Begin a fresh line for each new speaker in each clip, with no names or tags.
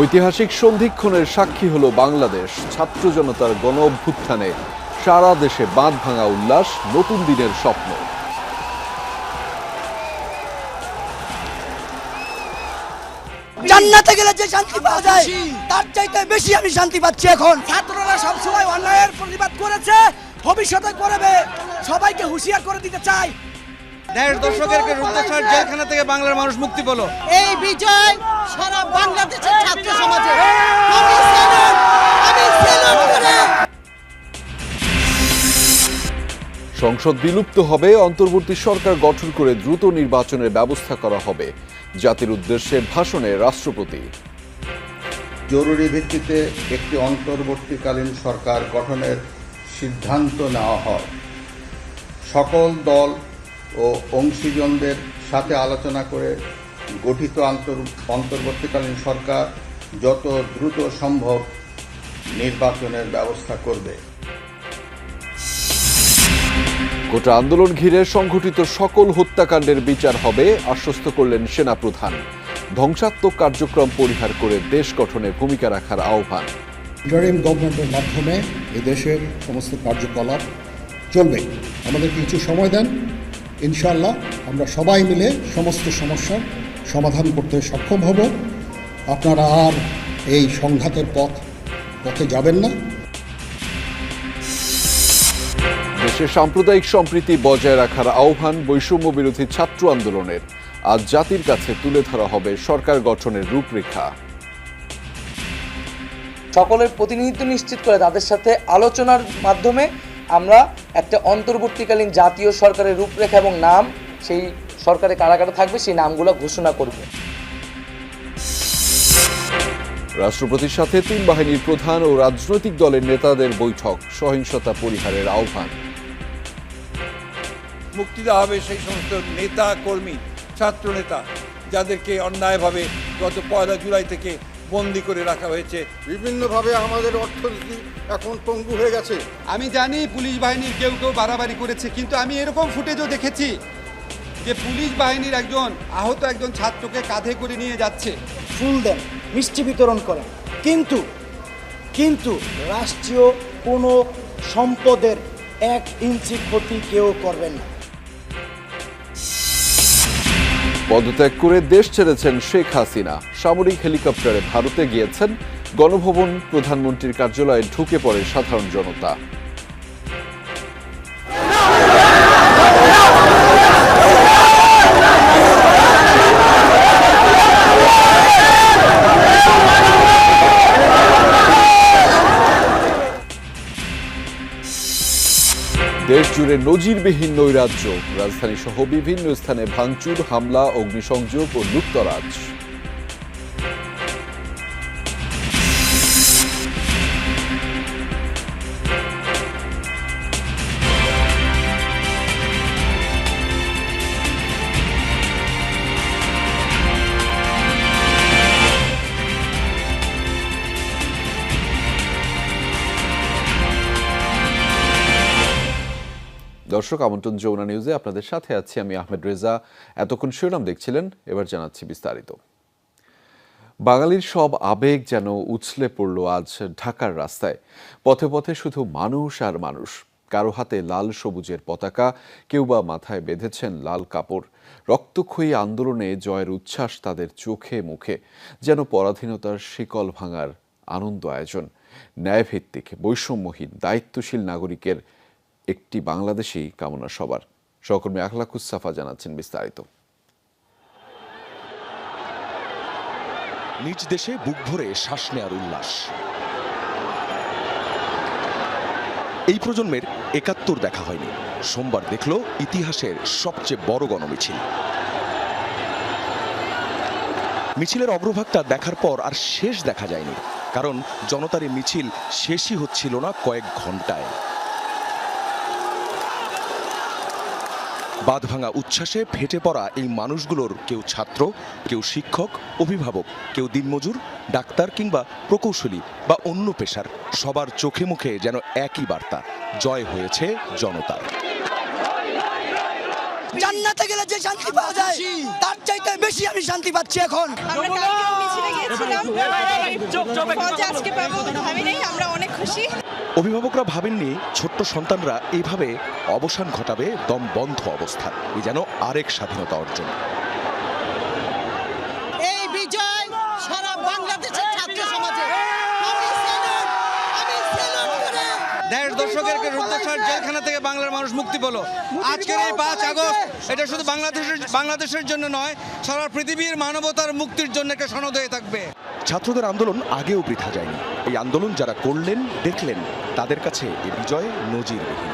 ঐতিহাসিক সন্ধিক্ষণের সাক্ষী হলো বাংলাদেশ। ছাত্র জনতার গণ অভ্যুত্থানে সারা দেশে বাঁধ ভাঙা উল্লাস, নতুন দিনের স্বপ্ন।
জান্নাতে গেলে যে শান্তি পাওয়া যায় তার চাইতে বেশি আমি শান্তি পাচ্ছি এখন। ছাত্ররা সবসময় অন্যায়ের প্রতিবাদ করেছে, ভবিষ্যতে করবে। সবাইকে হুঁশিয়ার করে দিতে চাই,
দেড় দশকের রুদ্ধশ্বাস জেলখানা থেকে বাংলার মানুষ মুক্তি পেল।
এই বিজয় সারা বাংলাদেশের ছাত্র সমাজে
সংসদ বিলুপ্ত হবে, অন্তর্বর্তী সরকার গঠন করে দ্রুত নির্বাচনের ব্যবস্থা করা হবে। জাতির উদ্দেশ্যে ভাষণে রাষ্ট্রপতি।
জরুরি ভিত্তিতে একটি অন্তর্বর্তীকালীন সরকার গঠনের সিদ্ধান্ত নেওয়া হয়। সকল দল ও অংশীজনদের সাথে আলোচনা করে গঠিত অন্তর্বর্তীকালীন সরকার যত দ্রুত সম্ভব নির্বাচনের ব্যবস্থা করবে।
গোটা আন্দোলন ঘিরে সংঘটিত সকল হত্যাকাণ্ডের বিচার হবে, আশ্বস্ত করলেন সেনাপ্রধান। ধ্বংসাত্মক কার্যক্রম পরিহার করে দেশ গঠনে ভূমিকা রাখার আহ্বান।
ইন্টারিম গভর্নমেন্টের মাধ্যমে এদেশের সমস্ত কার্যকলাপ চলবে। আমাদের কিছু সময় দেন, ইনশাআল্লাহ আমরা সবাই মিলে সমস্ত সমস্যার সমাধান করতে সক্ষম হব। আপনারা আর এই সংঘাতের পথে যাবেন না।
দেশে সাম্প্রদায়িক সম্প্রীতি বজায় রাখার আহ্বান বৈষম্য বিরোধী ছাত্র আন্দোলনের। আজ জাতির কাছে তুলে ধরা হবে সরকার গঠনের রূপরেখা।
সকলের প্রতিনিধিত্ব নিশ্চিত করে তাদের সাথে আলোচনার মাধ্যমে আমরা একটা অন্তর্বর্তীকালীন জাতীয় সরকারের রূপরেখা এবং নাম, সেই সরকারে কারা কারা থাকবে সেই নামগুলো ঘোষণা করব।
রাষ্ট্রপতির সাথে তিন বাহিনীর প্রধান ও রাজনৈতিক দলের নেতাদের বৈঠক, সহিংসতা পরিহারের আহ্বান।
মুক্তি দেওয়া হবে সেই সমস্ত নেতা কর্মী, ছাত্র নেতা যাদেরকে অন্যায়ভাবে গত 1 জুলাই থেকে বন্দী করে রাখা হয়েছে।
বিভিন্নভাবে আমাদের অর্থনীতি এখন পঙ্গু হয়ে গেছে।
আমি জানি পুলিশ বাহিনীর কেউ বাড়াবাড়ি করেছে, কিন্তু আমি এরকম ফুটেজও দেখেছি যে পুলিশ বাহিনীর আহত একজন ছাত্রকে কাঁধে করে নিয়ে যাচ্ছে।
ফুল দেন, মিষ্টি বিতরণ করেন, কিন্তু রাষ্ট্রীয় কোনো সম্পদের 1 ইঞ্চি ক্ষতি কেউ করবেন না।
পদত্যাগ করে দেশ ছেড়েছেন শেখ হাসিনা। সামরিক হেলিকপ্টারে ভারতে গিয়েছেন। গণভবন, প্রধানমন্ত্রীর কার্যালয়ে ঢুকে পড়ে সাধারণ জনতা। দেশ জুড়ে নজিরবিহীন নৈরাজ্য, রাজধানী সহ বিভিন্ন স্থানে ভাঙচুর, হামলা, অগ্নিসংযোগ ও লুটতরাজ। দর্শক, আমন্ত্রণ যমুনা নিউজে আপনাদের সাথে আছি আমি আহমেদ রেজা। এতক্ষণ শিরোনাম দেখছিলেন, এবার জানাচ্ছি বিস্তারিত। বাঙালির সব আবেগ যেন উছলে পড়ল আজ ঢাকার রাস্তায়। পথে পথে শুধু মানুষ আর মানুষ। কারো হাতে লাল সবুজের পতাকা, কেউ বা মাথায় বেঁধেছেন লাল কাপড়। রক্তক্ষয়ী আন্দোলনে জয়ের উচ্ছ্বাস তাদের চোখে মুখে, যেন পরাধীনতার শিকল ভাঙার আনন্দ আয়োজন। ন্যায়ভিত্তিক, বৈষম্যহীন, দায়িত্বশীল নাগরিকের একটি বাংলাদেশই কামনা সবার। সহকর্মী আখলাকুস সাফা জানাচ্ছেন বিস্তারিত।
নিজ দেশে বুক ভরে শ্বাস নেয়ার উল্লাস। এই প্রজন্মের ৭১ দেখা হয়নি। সোমবার দেখল ইতিহাসের সবচেয়ে বড় গণমিছিল। মিছিলের অগ্রভাগটা দেখার পর আর শেষ দেখা যায়নি, কারণ জনতার এই মিছিল শেষই হচ্ছিল না কয়েক ঘন্টায়। বাঁধভাঙা উচ্ছ্বাসে ফেটে পড়া এই মানুষগুলোর কেউ ছাত্র, কেউ শিক্ষক, অভিভাবক, কেউ দিনমজুর, ডাক্তার কিংবা প্রকৌশলী বা অন্য পেশার, সবার চোখে মুখে যেন একই বার্তা, জয় হয়েছে জনতার।
জান্নাতে গেলে যে শান্তি পাওয়া যায় তার চাইতে বেশি আমি শান্তি পাচ্ছি এখন।
আমরা কালকেও মিছিলে গিয়েছিলাম, আজকে পাবো ভাবি নাই, আমরা অনেক খুশি।
অভিভাবকরা ভাবেননি ছোট্ট সন্তানরা এইভাবে অবসান ঘটাবে দম বন্ধ অবস্থায়। এই যেন আরেক স্বাধীনতা অর্জন।
এই বিজয় সারা বাংলাদেশের ছাত্র সমাজে
1.5 দশকের রুদ্ধশ্বাস জেলখানা থেকে বাংলার মানুষ মুক্তি পেল। আজকের এই 5 আগস্ট এটা শুধু বাংলাদেশের জন্য নয়, সারা পৃথিবীর মানবতার মুক্তির জন্য একটা সনদ হয়ে থাকবে।
ছাত্রদের আন্দোলন আগেও বৃথা যায়নি। এই আন্দোলন যারা করলেন দেখলেন, তাদের কাছে এই বিজয় নজিরবিহীন।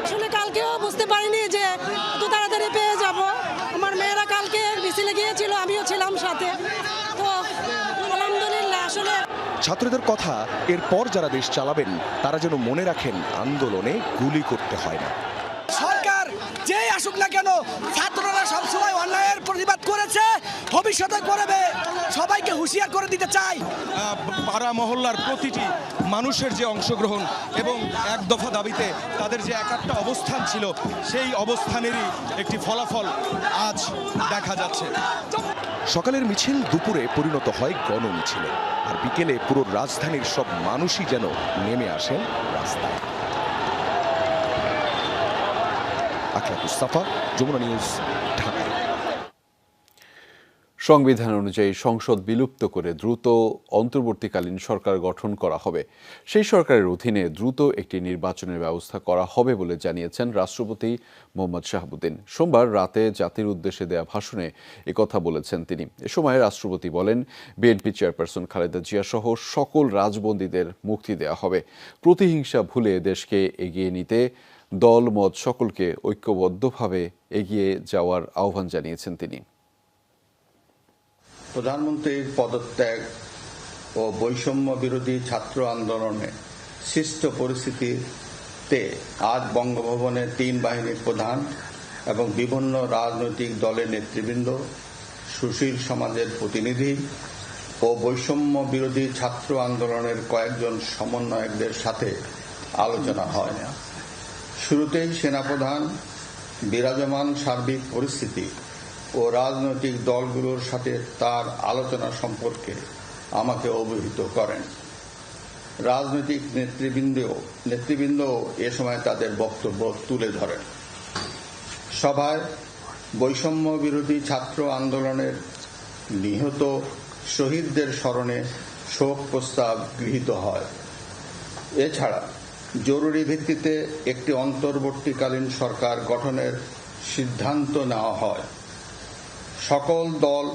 আসলে কালকেও বুঝতে পারিনি যে এত তাড়াতাড়ি পেয়ে যাব। আমার মেয়েরা কালকে মিছিলে গিয়েছিল, আমিও ছিলাম সাথে। তো আলহামদুলিল্লাহ। আসলে
ছাত্রদের কথা এরপর যারা দেশ চালাবেন তারা যেন মনে রাখেন, আন্দোলনে গুলি করতে হয় না।
সরকার যেই আসুক না কেন, ছাত্ররা সবসময় অন্যায়ের প্রতিবাদ করেছে, ভবিষ্যতে করবে। সবাইকে হুঁশিয়ার করে দিতে চাই।
পাড়া মহল্লার প্রতিটি মানুষের যে অংশগ্রহণ এবং এক দফা দাবিতে তাদের যে একাত্ম অবস্থান ছিল, সেই অবস্থানেরই একটি ফলাফল আজ দেখা যাচ্ছে।
সকালের মিছিল দুপুরে পরিণত হয় গণমিছিলে, আর বিকেলে পুরো রাজধানীর সব মানুষই যেন নেমে আসেন রাস্তায়। আখলাক মুস্তাফা, যমুনা নিউজ, ঢাকা।
সংবিধান অনুযায়ী সংসদ বিলুপ্ত করে দ্রুত অন্তর্বর্তীকালীন সরকার গঠন করা হবে। সেই সরকারের অধীনে দ্রুত একটি নির্বাচনের ব্যবস্থা করা হবে বলে জানিয়েছেন রাষ্ট্রপতি মোহাম্মদ শাহাবুদ্দিন। সোমবার রাতে জাতির উদ্দেশ্যে দেয়া ভাষণে একথা বলেছেন তিনি। এ সময় রাষ্ট্রপতি বলেন, বিএনপি চেয়ারপারসন খালেদা জিয়া সহ সকল রাজবন্দীদের মুক্তি দেয়া হবে। প্রতিহিংসা ভুলে দেশকে এগিয়ে নিতে দল মত সকলকে ঐক্যবদ্ধভাবে এগিয়ে যাওয়ার আহ্বান জানিয়েছেন তিনি।
প্রধানমন্ত্রীর পদত্যাগ ও বৈষম্য বিরোধী ছাত্র আন্দোলনে সৃষ্ট পরিস্থিতিতে আজ বঙ্গভবনে 3 বাহিনীর প্রধান এবং বিভিন্ন রাজনৈতিক দলের নেতৃবৃন্দ, সুশীল সমাজের প্রতিনিধি ও বৈষম্য বিরোধী ছাত্র আন্দোলনের কয়েকজন সমন্বয়কদের সাথে আলোচনা হয়। শুরুতেই সেনাপ্রধান বিরাজমান সার্বিক পরিস্থিতি ও রাজনৈতিক দলগুলোর সাথে তার আলোচনা সম্পর্কে আমাকে অবহিত করেন। রাজনৈতিক নেতৃবৃন্দ এ সময় তাদের বক্তব্য তুলে ধরেন। সভায় বৈষম্য বিরোধী ছাত্র আন্দোলনের নিহত শহীদদের স্মরণে শোক প্রস্তাব গৃহীত হয়। এছাড়া জরুরি ভিত্তিতে একটি অন্তর্বর্তীকালীন সরকার গঠনের সিদ্ধান্ত নেওয়া হয়। সকল দল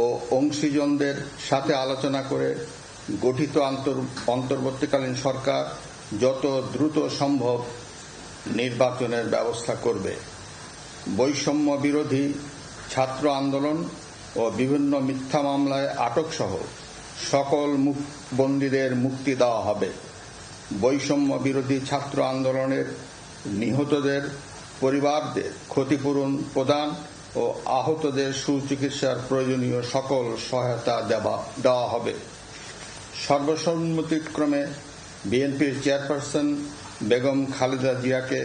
ও অংশীজনদের সাথে আলোচনা করে গঠিত অন্তর্বর্তীকালীন সরকার যত দ্রুত সম্ভব নির্বাচনের ব্যবস্থা করবে। বৈষম্য বিরোধী ছাত্র আন্দোলন ও বিভিন্ন মিথ্যা মামলায় আটক সহ সকল বন্দীদের মুক্তি দেওয়া হবে। বৈষম্য বিরোধী ছাত্র আন্দোলনের নিহতদের পরিবারদের ক্ষতিপূরণ প্রদান ও আহতদের সুচিকিৎসার প্রয়োজনীয় সকল সহায়তা দেওয়া হবে। সর্বসম্মতিক্রমে বিএনপির চেয়ারপারসন বেগম খালেদা জিয়াকে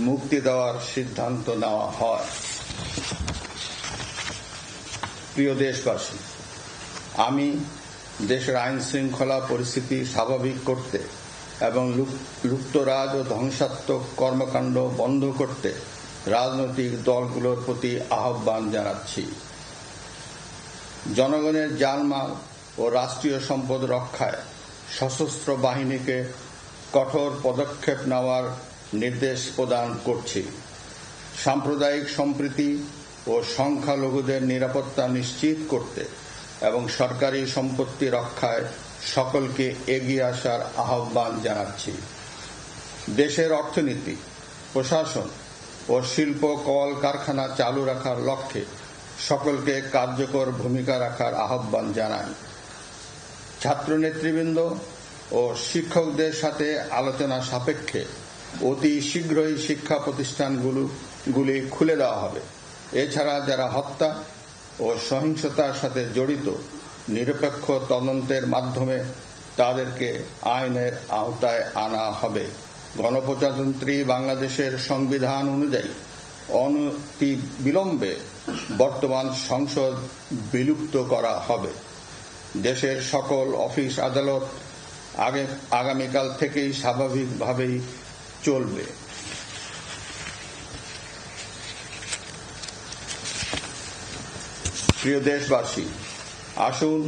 মুক্তি দেওয়ার সিদ্ধান্ত নেওয়া হয়। প্রিয় দেশবাসী, আমি দেশের আইন শৃঙ্খলা পরিস্থিতি স্বাভাবিক করতে এবং লুপ্তরাজ ও ধ্বংসাত্মক কর্মকাণ্ড বন্ধ করতে রাজনৈতিক দলগুলোর প্রতি আহ্বান জানাচ্ছি। জনগণের জানমাল ও রাষ্ট্রীয় সম্পদ রক্ষায় সশস্ত্র বাহিনীকে কঠোর পদক্ষেপ নেওয়ার নির্দেশ প্রদান করছি। সাম্প্রদায়িক সম্প্রীতি ও সংখ্যালঘুদের নিরাপত্তা নিশ্চিত করতে এবং সরকারি সম্পত্তি রক্ষায় সকলকে এগিয়ে আসার আহ্বান জানাচ্ছি। দেশের অর্থনীতি, প্রশাসন ও শিল্প কল কারখানা চালু রাখার লক্ষ্যে সকলকে কার্যকর ভূমিকা রাখার আহ্বান জানাই। ছাত্র নেতৃবৃন্দ ও শিক্ষকদের সাথে আলোচনা সাপেক্ষে অতি শীঘ্রই শিক্ষা প্রতিষ্ঠানগুলি খুলে দেওয়া হবে। এছাড়া যারা হত্যা ও সহিংসতার সাথে জড়িত নিরপেক্ষ তদন্তের মাধ্যমে তাদেরকে আইনের আওতায় আনা হবে। গণপ্রজাতন্ত্রী বাংলাদেশের সংবিধান অনুযায়ী অনতি বিলম্বে বর্তমান সংসদ বিলুপ্ত করা হবে। দেশের সকল অফিস আদালত আগামীকাল থেকেই স্বাভাবিকভাবেই চলবে। প্রিয় দেশবাসী, আসুন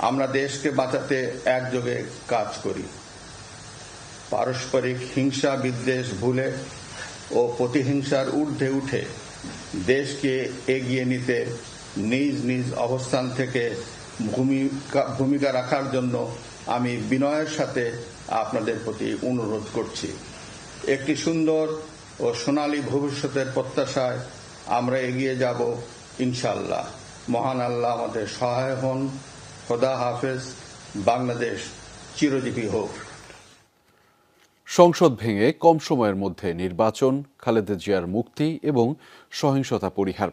আমরা দেশকে বাঁচাতে একযোগে কাজ করি। পারস্পরিক হিংসা বিদ্বেষ ভুলে ও প্রতিহিংসার ঊর্ধ্বে উঠে দেশকে এগিয়ে নিতে নিজ নিজ অবস্থান থেকে ভূমিকা রাখার জন্য আমি বিনয়ের সাথে আপনাদের প্রতি অনুরোধ করছি। একটি সুন্দর ও সোনালী ভবিষ্যতের প্রত্যাশায় আমরা এগিয়ে যাব ইনশাআল্লাহ। মহান আল্লাহ আমাদের সহায় হন। খোদা হাফেজ। বাংলাদেশ চিরজীবী হোক।
সংসদ ভেঙে কম সময়ের মধ্যে নির্বাচন, খালেদা জিয়ার মুক্তি এবং সহিংসতা পরিহার।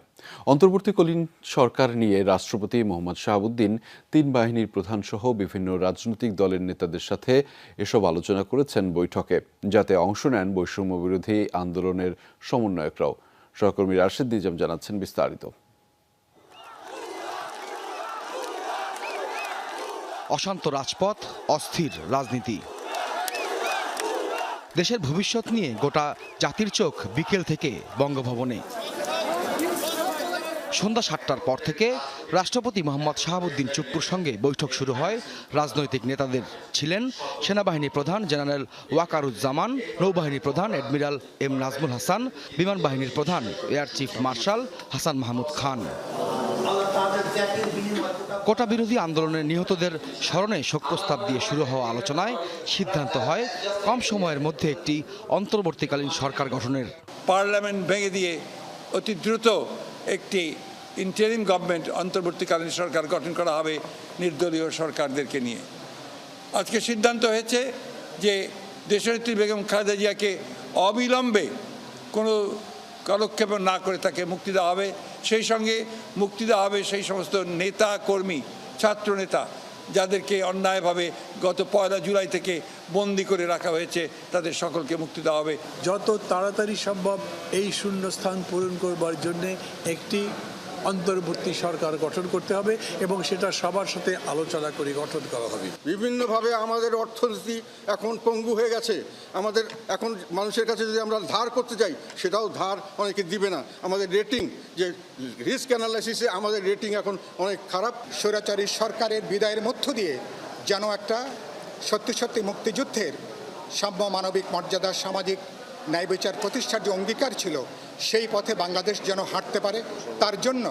অন্তর্বর্তীকালীন সরকার নিয়ে রাষ্ট্রপতি মোহাম্মদ শাহাবুদ্দিন 3 বাহিনীর প্রধানসহ বিভিন্ন রাজনৈতিক দলের নেতাদের সাথে এসব আলোচনা করেছেন বৈঠকে, যাতে অংশ নেন বৈষম্য বিরোধী আন্দোলনের সমন্বয়করাও। সহকর্মী রাশেদ নিজাম জানাচ্ছেন বিস্তারিত।
অশান্ত রাজপথ, অস্থির রাজনীতি। দেশের ভবিষ্যৎ নিয়ে গোটা জাতির চোখ বিকেল থেকে বঙ্গভবনে। সন্ধ্যা 7টার পর থেকে রাষ্ট্রপতি মোহাম্মদ শাহাবুদ্দিন চুপ্পুর সঙ্গে বৈঠক শুরু হয় রাজনৈতিক নেতাদের। ছিলেন সেনাবাহিনী প্রধান জেনারেল ওয়াকারুজ্জামান, নৌবাহিনী প্রধান অ্যাডমিরাল এম নাজমুল হাসান, বিমান বাহিনীর প্রধান air chief marshal Hasan Mahmud Khan. Quota বিরোধী আন্দোলনের নিহতদের স্মরণে শোক প্রস্তাব দিয়ে শুরু হওয়া আলোচনায় সিদ্ধান্ত হয় কম সময়ের মধ্যে একটি অন্তর্বর্তীকালীন সরকার গঠনের।
পার্লামেন্ট ভেঙে দিয়ে অতি দ্রুত একটি ইন্টারিম গভর্নমেন্ট, অন্তর্বর্তীকালীন সরকার গঠন করা হবে নির্দলীয় সরকারদেরকে নিয়ে। আজকে সিদ্ধান্ত হয়েছে যে দেশনেত্রী বেগম খালেদা জিয়াকে অবিলম্বে কোনো কালক্ষেপ না করে তাকে মুক্তি দেওয়া হবে। সেই সঙ্গে মুক্তি দেওয়া হবে সেই সমস্ত নেতা কর্মী, ছাত্র নেতা যাদেরকে অন্যায়ভাবে গত 1 জুলাই থেকে বন্দি করে রাখা হয়েছে, তাদের সকলকে মুক্তি দেওয়া হবে।
যত তাড়াতাড়ি সম্ভব এই শূন্যস্থান পূরণ করবার জন্যে একটি অন্তর্বর্তী সরকার গঠন করতে হবে এবং সেটা সবার সাথে আলোচনা করে গঠন করা হবে।
বিভিন্নভাবে আমাদের অর্থনীতি এখন পঙ্গু হয়ে গেছে। আমাদের এখন মানুষের কাছে যদি আমরা ধার করতে যাই, সেটাও ধার অনেকে দিবে না। আমাদের রেটিং, যে রিস্ক অ্যানালাইসিসে আমাদের রেটিং এখন অনেক খারাপ।
স্বৈরাচারী সরকারের বিদায়ের মধ্য দিয়ে যেন একটা সত্যি সত্যি মুক্তিযুদ্ধের সাম্য, মানবিক মর্যাদা, সামাজিক ন্যায় বিচার প্রতিষ্ঠার যে অঙ্গীকার ছিল, সেই পথে বাংলাদেশ যেন হাঁটতে পারে, তার জন্য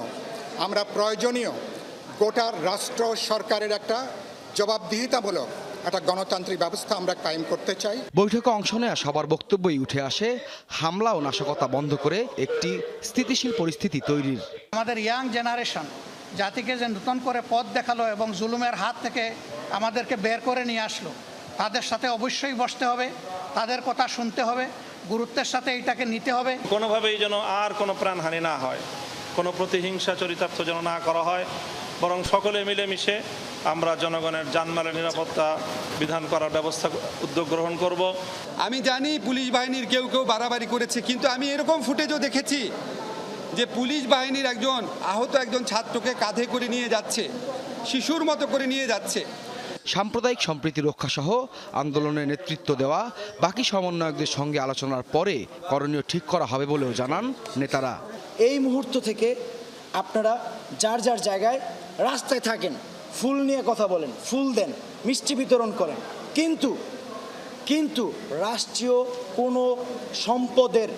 আমরা প্রয়োজনীয় গোটা রাষ্ট্র সরকারের একটা জবাবদিহিতামূলক একটা গণতান্ত্রিক ব্যবস্থা আমরা কায়েম করতে চাই।
বৈঠকে অংশ নেওয়া সবার বক্তব্যই উঠে আসে হামলা ও নাশকতা বন্ধ করে একটি স্থিতিশীল পরিস্থিতি তৈরির।
আমাদের ইয়াং জেনারেশন জাতিকে যে নতুন করে পথ দেখালো এবং জুলুমের হাত থেকে আমাদেরকে বের করে নিয়ে আসলো, তাদের সাথে অবশ্যই বসতে হবে, তাদের কথা শুনতে হবে, গুরুত্বের সাথে এটাকে নিতে হবে।
কোনোভাবেই যেন আর কোনো প্রাণহানি না হয়, কোনো প্রতিহিংসা চরিতার্থ যেন না করা হয়, বরং সকলে মিলেমিশে আমরা জনগণের জানমালের নিরাপত্তা বিধান করার ব্যবস্থা উদ্যোগ গ্রহণ করব।
আমি জানি পুলিশ বাহিনীর কেউ বাড়াবাড়ি করেছে, কিন্তু আমি এরকম ফুটেজও দেখেছি যে পুলিশ বাহিনীর আহত একজন ছাত্রকে কাঁধে করে নিয়ে যাচ্ছে, শিশুর মতো করে নিয়ে যাচ্ছে।
সাম্প্রদায়িক সম্প্রীতি রক্ষা সহ আন্দোলনে নেতৃত্ব দেওয়া বাকি সমন্বয়কদের সঙ্গে আলোচনার পরে করণীয় ঠিক করা হবে বলেও জানান নেতারা।
এই মুহূর্ত থেকে আপনারা যার যার জায়গায় রাস্তায় থাকেন, ফুল নিয়ে কথা বলেন, ফুল দেন, মিষ্টি বিতরণ করেন, কিন্তু রাষ্ট্রীয় কোনো সম্পদের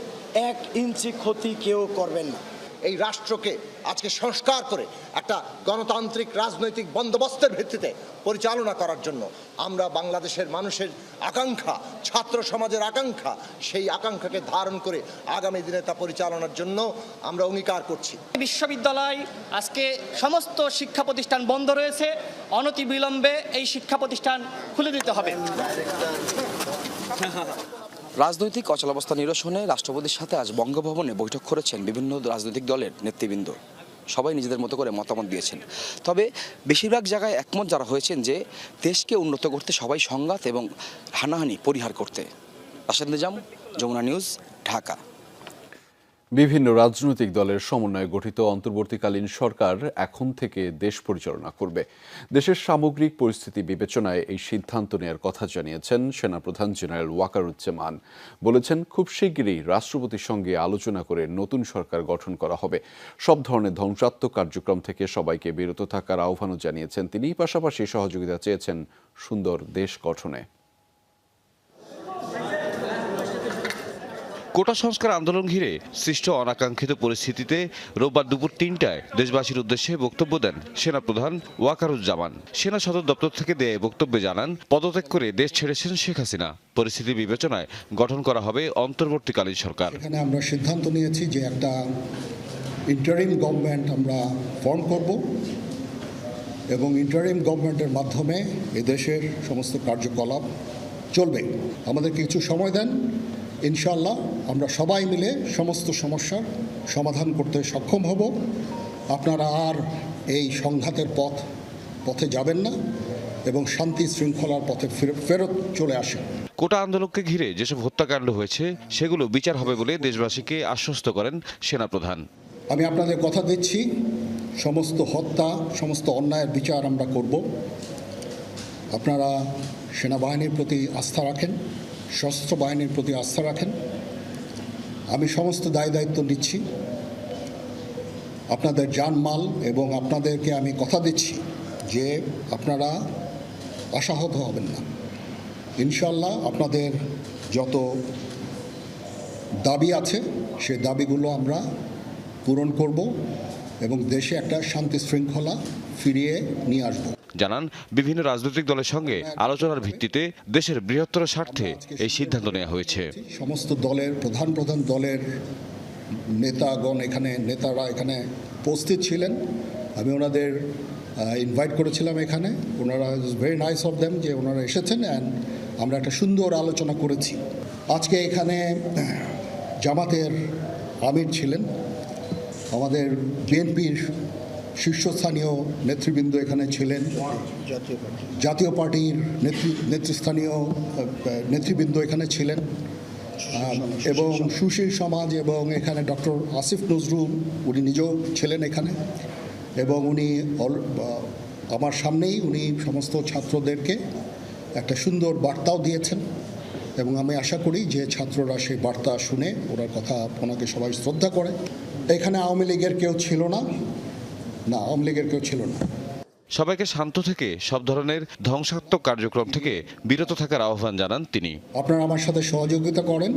1 ইঞ্চি ক্ষতি কেউ করবেন না।
এই রাষ্ট্রকে আজকে সংস্কার করে একটা গণতান্ত্রিক রাজনৈতিক বন্দোবস্তের ভিত্তিতে পরিচালনা করার জন্য আমরা বাংলাদেশের মানুষের আকাঙ্ক্ষা, ছাত্র সমাজের আকাঙ্ক্ষা, সেই আকাঙ্ক্ষাকে ধারণ করে আগামী দিনে তা পরিচালনার জন্য আমরা অঙ্গীকার করছি।
বিশ্ববিদ্যালয় আজকে সমস্ত শিক্ষা প্রতিষ্ঠান বন্ধ রয়েছে, অনতিবিলম্বে এই শিক্ষা প্রতিষ্ঠান খুলে দিতে হবে।
রাজনৈতিক অচলাবস্থা নিরসনে রাষ্ট্রপতির সাথে আজ বঙ্গভবনে বৈঠক করেছেন বিভিন্ন রাজনৈতিক দলের নেতৃবৃন্দ। সবাই নিজেদের মতো করে মতামত দিয়েছেন। তবে বেশিরভাগ জায়গায় একমত যারা হয়েছেন যে দেশকে উন্নত করতে সবাই সংঘাত এবং হানাহানি পরিহার করতে। রাশেদ নিজাম, যমুনা নিউজ, ঢাকা।
বিভিন্ন রাজনৈতিক দলের সমন্বয়ে গঠিত অন্তর্বর্তীকালীন সরকার এখন থেকে দেশ পরিচালনা করবে। দেশের সামগ্রিক পরিস্থিতি বিবেচনায় এই সিদ্ধান্ত নেওয়ার কথা জানিয়েছেন সেনাপ্রধান জেনারেল ওয়াকারুজ্জামান। বলেছেন, খুব শিগগিরই রাষ্ট্রপতির সঙ্গে আলোচনা করে নতুন সরকার গঠন করা হবে। সব ধরনের ধ্বংসাত্মক কার্যক্রম থেকে সবাইকে বিরত থাকার আহ্বানও জানিয়েছেন তিনি। পাশাপাশি সহযোগিতা চেয়েছেন সুন্দর দেশ গঠনে।
কোটা সংস্কার আন্দোলন ঘিরে সৃষ্ট অনাকাঙ্ক্ষিত পরিস্থিতিতে রোববার দুপুর ৩টায় দেশবাসীর উদ্দেশ্যে বক্তব্য দেন সেনাপ্রধান ওয়াকারুজ্জামান। সেনা সদর দপ্তর থেকে দেয়া বক্তব্যে জানান, পদত্যাগ করে দেশ ছেড়েছেন শেখ হাসিনা। পরিস্থিতি বিবেচনায় গঠন করা হবে অন্তর্বর্তীকালীন সরকার।
এখানে আমরা সিদ্ধান্ত নিয়েছি যে একটা ইন্টারিম গভর্নমেন্ট আমরা ফর্ম করব এবং ইন্টারিম গভর্নমেন্টের মাধ্যমে এদেশের সমস্ত কার্যকলাপ চলবে। আমাদের কিছু সময় দেন, ইনশাআল্লাহ আমরা সবাই মিলে সমস্ত সমস্যার সমাধান করতে সক্ষম হব। আপনারা আর এই সংঘাতের পথে যাবেন না এবং শান্তি শৃঙ্খলার পথে ফেরত চলে আসেন।
কোটা আন্দোলনকে ঘিরে যেসব হত্যাকাণ্ড হয়েছে সেগুলো বিচার হবে বলে দেশবাসীকে আশ্বস্ত করেন সেনাপ্রধান।
আমি আপনাদের কথা দিচ্ছি, সমস্ত হত্যা, সমস্ত অন্যায়ের বিচার আমরা করব। আপনারা সেনাবাহিনীর প্রতি আস্থা রাখেন, সশস্ত্র বাহিনীর প্রতি আস্থা রাখেন। আমি সমস্ত দায়িত্ব নিচ্ছি, আপনাদের জানমাল, এবং আপনাদেরকে আমি কথা দিচ্ছি যে আপনারা আশাহত হবেন না। ইনশাল্লাহ আপনাদের যত দাবি আছে সেই দাবিগুলো আমরা পূরণ করব এবং দেশে একটা শান্তি শৃঙ্খলা ফিরিয়ে নিয়ে আসব।
জানান, বিভিন্ন রাজনৈতিক দলের সঙ্গে আলোচনার ভিত্তিতে দেশের বৃহত্তর স্বার্থে এই সিদ্ধান্ত নেওয়া হয়েছে।
সমস্ত দলের প্রধান দলের নেতারা এখানে উপস্থিত ছিলেন। আমি ওনাদের ইনভাইট করেছিলাম এখানে। ওনারা ভেরি নাইস অফ দেম যে ওনারা এসেছেন অ্যান্ড আমরা একটা সুন্দর আলোচনা করেছি। আজকে এখানে জামাতের আমির ছিলেন, আমাদের বিএনপির শীর্ষস্থানীয় নেতৃবৃন্দ এখানে ছিলেন, জাতীয় পার্টির নেতৃস্থানীয় নেতৃবৃন্দ এখানে ছিলেন, এবং সুশীল সমাজ, এবং এখানে ডক্টর আসিফ নজরুল উনি নিজেও ছিলেন এখানে, এবং উনি আমার সামনেই উনি সমস্ত ছাত্রদেরকে একটা সুন্দর বার্তাও দিয়েছেন এবং আমি আশা করি যে ছাত্ররা সেই বার্তা শুনে ওনার কথা ওনাকে সবাই শ্রদ্ধা করে। এখানে আওয়ামী লীগের কেউ ছিল না, আওয়ামী লীগের কেউ ছিল না।
সবাইকে শান্ত থেকে সব ধরনের ধ্বংসাত্মক কার্যক্রম থেকে বিরত থাকার আহ্বান জানান তিনি।
আপনারা আমার সাথে সহযোগিতা করেন,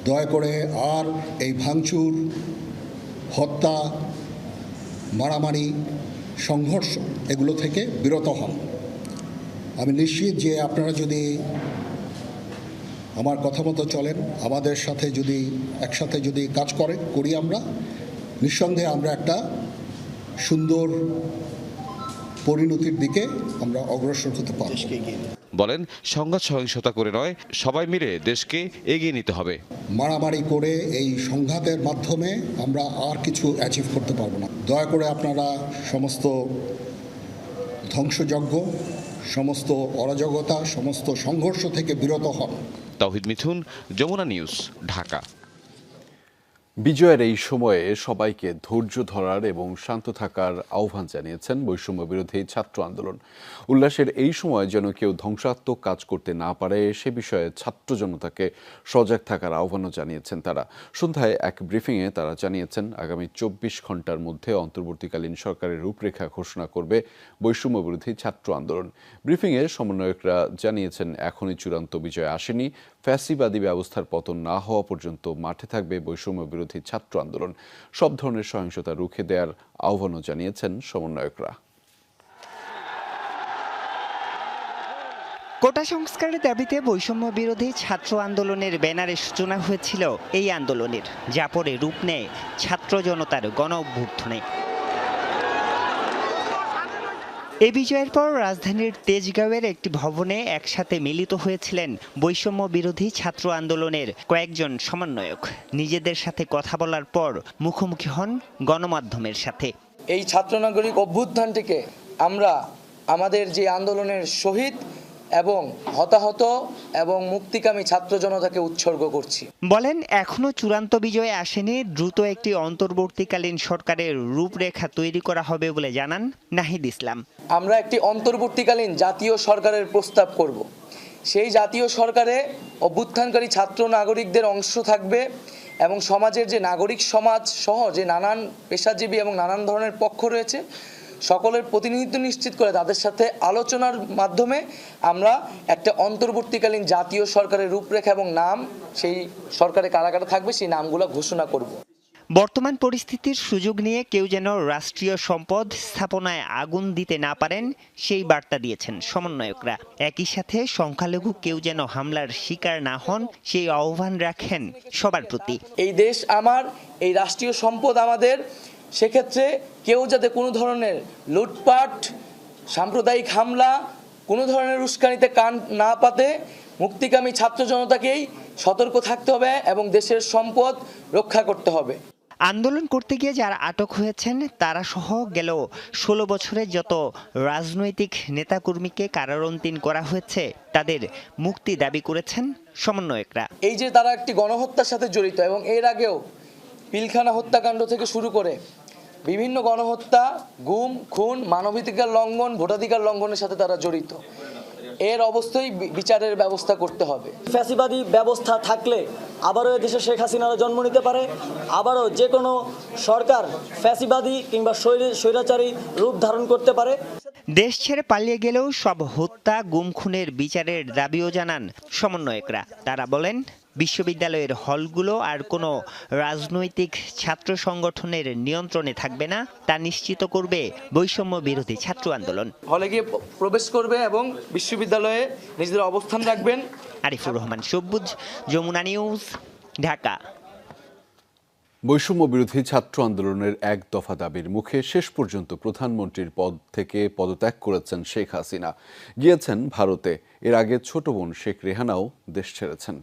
দয়া করে আর এই ভাঙচুর, হত্যা, মারামারি, সংঘর্ষ এগুলো থেকে বিরত হন। আমি নিশ্চিত যে আপনারা যদি আমার কথা মতো চলেন, আমাদের সাথে যদি একসাথে যদি কাজ করি আমরা, নিঃসন্দেহে আমরা একটা সুন্দর পরিণতির দিকে আমরা অগ্রসর হতে পারব।
বলেন, সংঘাত সহিংসতা করে নয়, সবাই মিলে দেশকে এগিয়ে নিতে হবে।
মারামারি করে এই সংঘাতের মাধ্যমে আমরা আর কিছু অ্যাচিভ করতে পারবো না। দয়া করে আপনারা সমস্ত ধ্বংসযজ্ঞ, সমস্ত অরাজকতা, সমস্ত সংঘর্ষ থেকে বিরত হন।
তাওহিদ মিথুন, যমুনা নিউজ, ঢাকা।
বিজয়ের এই সময়ে সবাইকে ধৈর্য ধরার এবং শান্ত থাকার আহ্বান জানিয়েছেন বৈষম্য বিরোধী ছাত্র আন্দোলন। উল্লাসের এই সময় যেন কেউ ধ্বংসাত্মক কাজ করতে না পারে সে বিষয়ে ছাত্র জনতাকে সজাগ থাকার আহ্বানও জানিয়েছেন তারা। সন্ধ্যায় এক ব্রিফিংয়ে তারা জানিয়েছেন, আগামী 24 ঘন্টার মধ্যে অন্তর্বর্তীকালীন সরকারের রূপরেখা ঘোষণা করবে বৈষম্য বিরোধী ছাত্র আন্দোলন। ব্রিফিংয়ে সমন্বয়করা জানিয়েছেন, এখনই চূড়ান্ত বিজয় আসেনি। ফ্যাসিবাদী ব্যবস্থার পতন না হওয়া পর্যন্ত মাঠে থাকবে বৈষম্য বিরোধী ছাত্র আন্দোলন। সব ধরনের সহিংসতা রুখে দেওয়ার আহ্বানও জানিয়েছেন সমন্বয়করা।
কোটা সংস্কারের দাবিতে বৈষম্য বিরোধী ছাত্র আন্দোলনের ব্যানারে সূচনা হয়েছিল এই আন্দোলনের, যা পরে রূপ নেয় ছাত্র জনতার গণ অভ্যুত্থানে। এই বিজয়ের পর রাজধানীর তেজগাঁওয়ের একটি ভবনে একসাথে মিলিত হয়েছিলেন বৈষম্য বিরোধী ছাত্র আন্দোলনের কয়েকজন সমন্বয়ক। নিজেদের সাথে কথা বলার পর মুখোমুখি হন গণমাধ্যমের সাথে।
এই ছাত্র নাগরিক অভ্যুত্থানটিকে আমরা আমাদের যে আন্দোলনের শহীদ এবং হতাহত এবং মুক্তিকামী ছাত্র জনতাকে উৎসর্গ করছি।
বলেন এখনো চূড়ান্ত বিজয় আসেনি, দ্রুত একটি অন্তর্বর্তীকালীন সরকারের রূপরেখা তৈরি করা হবে বলে জানান নাহিদ ইসলাম।
আমরা একটি অন্তর্বর্তীকালীন জাতীয় সরকারের প্রস্তাব করব। সেই জাতীয় সরকারে অভ্যুত্থানকারী ছাত্র নাগরিকদের অংশ থাকবে এবং সমাজের যে নাগরিক সমাজ সহ যে নানান পেশাজীবী এবং নানান ধরনের পক্ষ রয়েছে সকলের প্রতিনিধিত্ব নিশ্চিত করে তাদের সাথে আলোচনার মাধ্যমে আমরা একটা অন্তর্বর্তীকালীন জাতীয় সরকারের রূপরেখা এবং নাম, সেই সরকারে কারা কারা থাকবে সেই নামগুলো ঘোষণা করব।
বর্তমান পরিস্থিতির সুযোগ নিয়ে কেউ যেন রাষ্ট্রীয় সম্পদ স্থাপনায় আগুন দিতে না পারেন সেই বার্তা দিয়েছেন সমন্বয়করা। একই সাথে সংখ্যালঘু কেউ যেন হামলার শিকার না হন সেই আহ্বান রাখেন সবার প্রতি।
এই দেশ আমার, এই রাষ্ট্রীয় সম্পদ আমাদের, সেক্ষেত্রে কেউ যাতে কোনো ধরনের লুটপাট, সাম্প্রদায়িক হামলা, কোনো ধরনের উস্কানিতে কান না পাতে মুক্তিকামী ছাত্র জনতাকেই সতর্ক থাকতে হবে এবং দেশের সম্পদ রক্ষা করতে হবে।
আন্দোলন করতে গিয়ে যারা আটক হয়েছেন তারা সহ গেল 16 বছরে যত রাজনৈতিক নেতাকর্মীকে কারারন্তীন করা হয়েছে তাদের মুক্তি দাবি করেছেন সমন্বয়করা।
এই যে তারা একটি গণহত্যার সাথে জড়িত এবং এর আগেও পিলখানা হত্যাকাণ্ড থেকে শুরু করে বিভিন্ন গণহত্যা, গুম, খুন, মানবাধিকার লঙ্ঘন, ভোটাধিকার লঙ্ঘনের সাথে তারা জড়িত। এর অবশ্যই বিচারের ব্যবস্থা করতে হবে।
ফ্যাসিবাদী ব্যবস্থা থাকলে আবারও দেশে শেখ হাসিনার জন্ম নিতে পারে, আবারও যে কোনো সরকার ফ্যাসিবাদী কিংবা স্বৈরাচারী রূপ ধারণ করতে পারে।
দেশ ছেড়ে পালিয়ে গেলেও সব হত্যা, গুম, খুনের বিচারের দাবিও জানান সমন্বয়করা। তারা বলেন বিশ্ববিদ্যালয়ের হলগুলো আর কোনো রাজনৈতিক ছাত্র সংগঠনের নিয়ন্ত্রণে থাকবে না, তা নিশ্চিত করবে বৈষম্য বিরোধী ছাত্র আন্দোলন।
হলে গিয়ে প্রবেশ করবে এবং বিশ্ববিদ্যালয়ে নিজেদের অবস্থান রাখবেন।
আরিফুর রহমান সবুজ, যমুনা নিউজ, ঢাকা।
বৈষম্য বিরোধী ছাত্র আন্দোলনের এক দফা দাবির মুখে শেষ পর্যন্ত প্রধানমন্ত্রীর পদ থেকে পদত্যাগ করেছেন শেখ হাসিনা, গিয়েছেন ভারতে। এর আগে ছোট বোন শেখ রেহানাও দেশ ছেড়েছেন।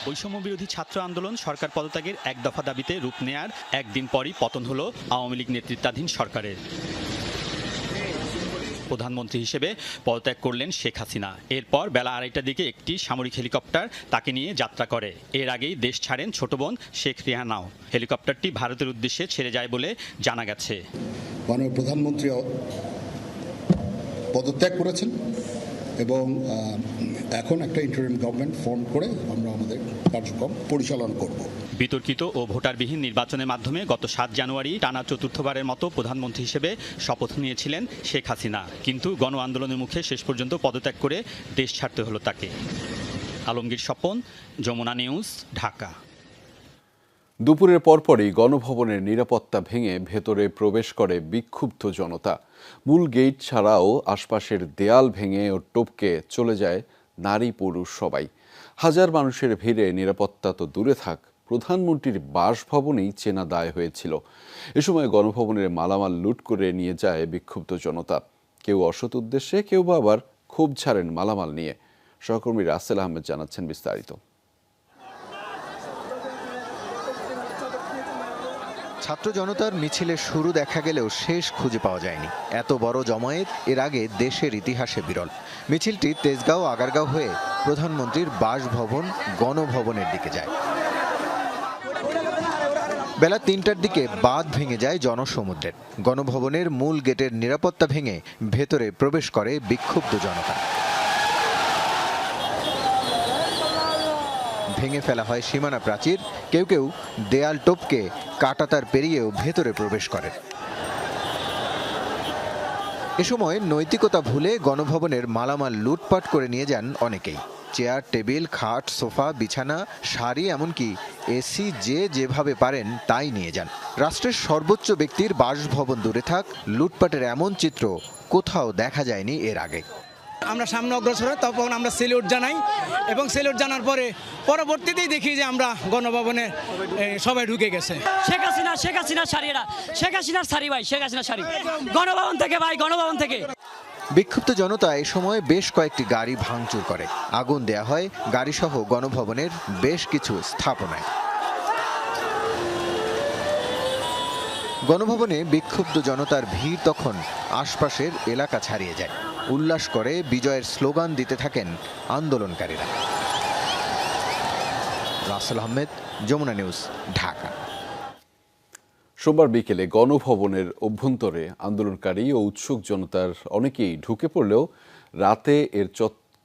বৈষম্য বিরোধী ছাত্র আন্দোলন সরকার পদত্যাগের এক দফা দাবিতে রূপ নেয়ার একদিন পরই পতন হলো আওয়ামী লীগ নেতৃত্বাধীন সরকারের। প্রধানমন্ত্রী হিসেবে পদত্যাগ করলেন শেখ হাসিনা। এরপর বেলা 2:30টার দিকে একটি সামরিক হেলিকপ্টার তাকে নিয়ে যাত্রা করে। এর আগেই দেশ ছাড়েন ছোট বোন শেখ রেহানাও। হেলিকপ্টারটি ভারতের উদ্দেশ্যে ছেড়ে যায় বলে জানা গেছে।
মাননীয় প্রধানমন্ত্রী পদত্যাগ করেছেন এবং এখন একটা ইন্টারিম গভর্নমেন্ট ফর্ম করে আমরা আমাদের কার্যক্রম পরিচালনা করব।
বিতর্কিত ও ভোটারবিহীন নির্বাচনের মাধ্যমে গত 7 জানুয়ারি টানা চতুর্থবারের মতো প্রধানমন্ত্রী হিসেবে শপথ নিয়েছিলেন শেখ হাসিনা, কিন্তু গণ আন্দোলনের মুখে শেষ পর্যন্ত পদত্যাগ করে দেশ ছাড়তে হলো তাকে। আলমগীর স্বপন, যমুনা নিউজ, ঢাকা।
দুপুরের পরপরই গণভবনের নিরাপত্তা ভেঙে ভেতরে প্রবেশ করে বিক্ষুব্ধ জনতা। মূল গেট ছাড়াও আশপাশের দেয়াল ভেঙে ও টপকে চলে যায় নারী পুরুষ সবাই। হাজার মানুষের ভিড়ে নিরাপত্তা তো দূরে থাক, প্রধানমন্ত্রীর বাসভবনেই চেনা দায় হয়েছিল। এ সময় গণভবনের মালামাল লুট করে নিয়ে যায় বিক্ষুব্ধ জনতা। কেউ অসৎ উদ্দেশ্যে, কেউ বা আবার ক্ষোভ ছাড়েন মালামাল নিয়ে। সহকর্মী রাসেল আহমেদ জানাচ্ছেন বিস্তারিত।
ছাত্র জনতার মিছিলের শুরু দেখা গেলেও শেষ খুঁজে পাওয়া যায়নি। এত বড় জমায়েত এর আগে দেশের ইতিহাসে বিরল। মিছিলটি তেজগাঁও আগারগাঁও হয়ে প্রধানমন্ত্রীর বাসভবন গণভবনের দিকে যায়। বেলা 3টার দিকে বাঁধ ভেঙে যায় জনসমুদ্রের। গণভবনের মূল গেটের নিরাপত্তা ভেঙে ভেতরে প্রবেশ করে বিক্ষুব্ধ জনতা। ভেঙে ফেলা হয় সীমানা প্রাচীর, কেউ কেউ দেয়াল টপকে কাঁটাতার পেরিয়েও ভেতরে প্রবেশ করে। এ সময় নৈতিকতা ভুলে গণভবনের মালামাল লুটপাট করে নিয়ে যান অনেকেই। চেয়ার, টেবিল, খাট, সোফা, বিছানা, শাড়ি, এমনকি এসি যে যেভাবে পারেন তাই নিয়ে যান। রাষ্ট্রের সর্বোচ্চ ব্যক্তির বাসভবন দূরে থাক, লুটপাটের এমন চিত্র কোথাও দেখা যায়নি এর আগে।
আমরা সামনে অগ্রসর হই, তখন আমরা সেলিউট জানাই এবং সেলিউট জানার পরে পরবর্তীতেই দেখি যে আমরা গণভবনে সবাই ঢুকে গেছে।
শেখ হাসিনার শাড়িরা, শেখ হাসিনার শাড়ি ভাই, শেখ হাসিনার শাড়ি গণভবন থেকে ভাই, গণভবন থেকে।
বিক্ষুব্ধ জনতা এ সময় বেশ কয়েকটি গাড়ি ভাঙচুর করে। আগুন দেয়া হয় গাড়িসহ গণভবনের বেশ কিছু স্থাপনায়। গণভবনে বিক্ষুব্ধ জনতার ভিড় তখন আশপাশের এলাকা ছাড়িয়ে যায়। উল্লাস করে বিজয়ের স্লোগান দিতে থাকেন আন্দোলনকারীরা। রাসেল আহমেদ, যমুনা নিউজ, ঢাকা।
সোমবার বিকেলে গণভবনের অভ্যন্তরে আন্দোলনকারী ও উৎসুক জনতার অনেকেই ঢুকে পড়লেও রাতে এর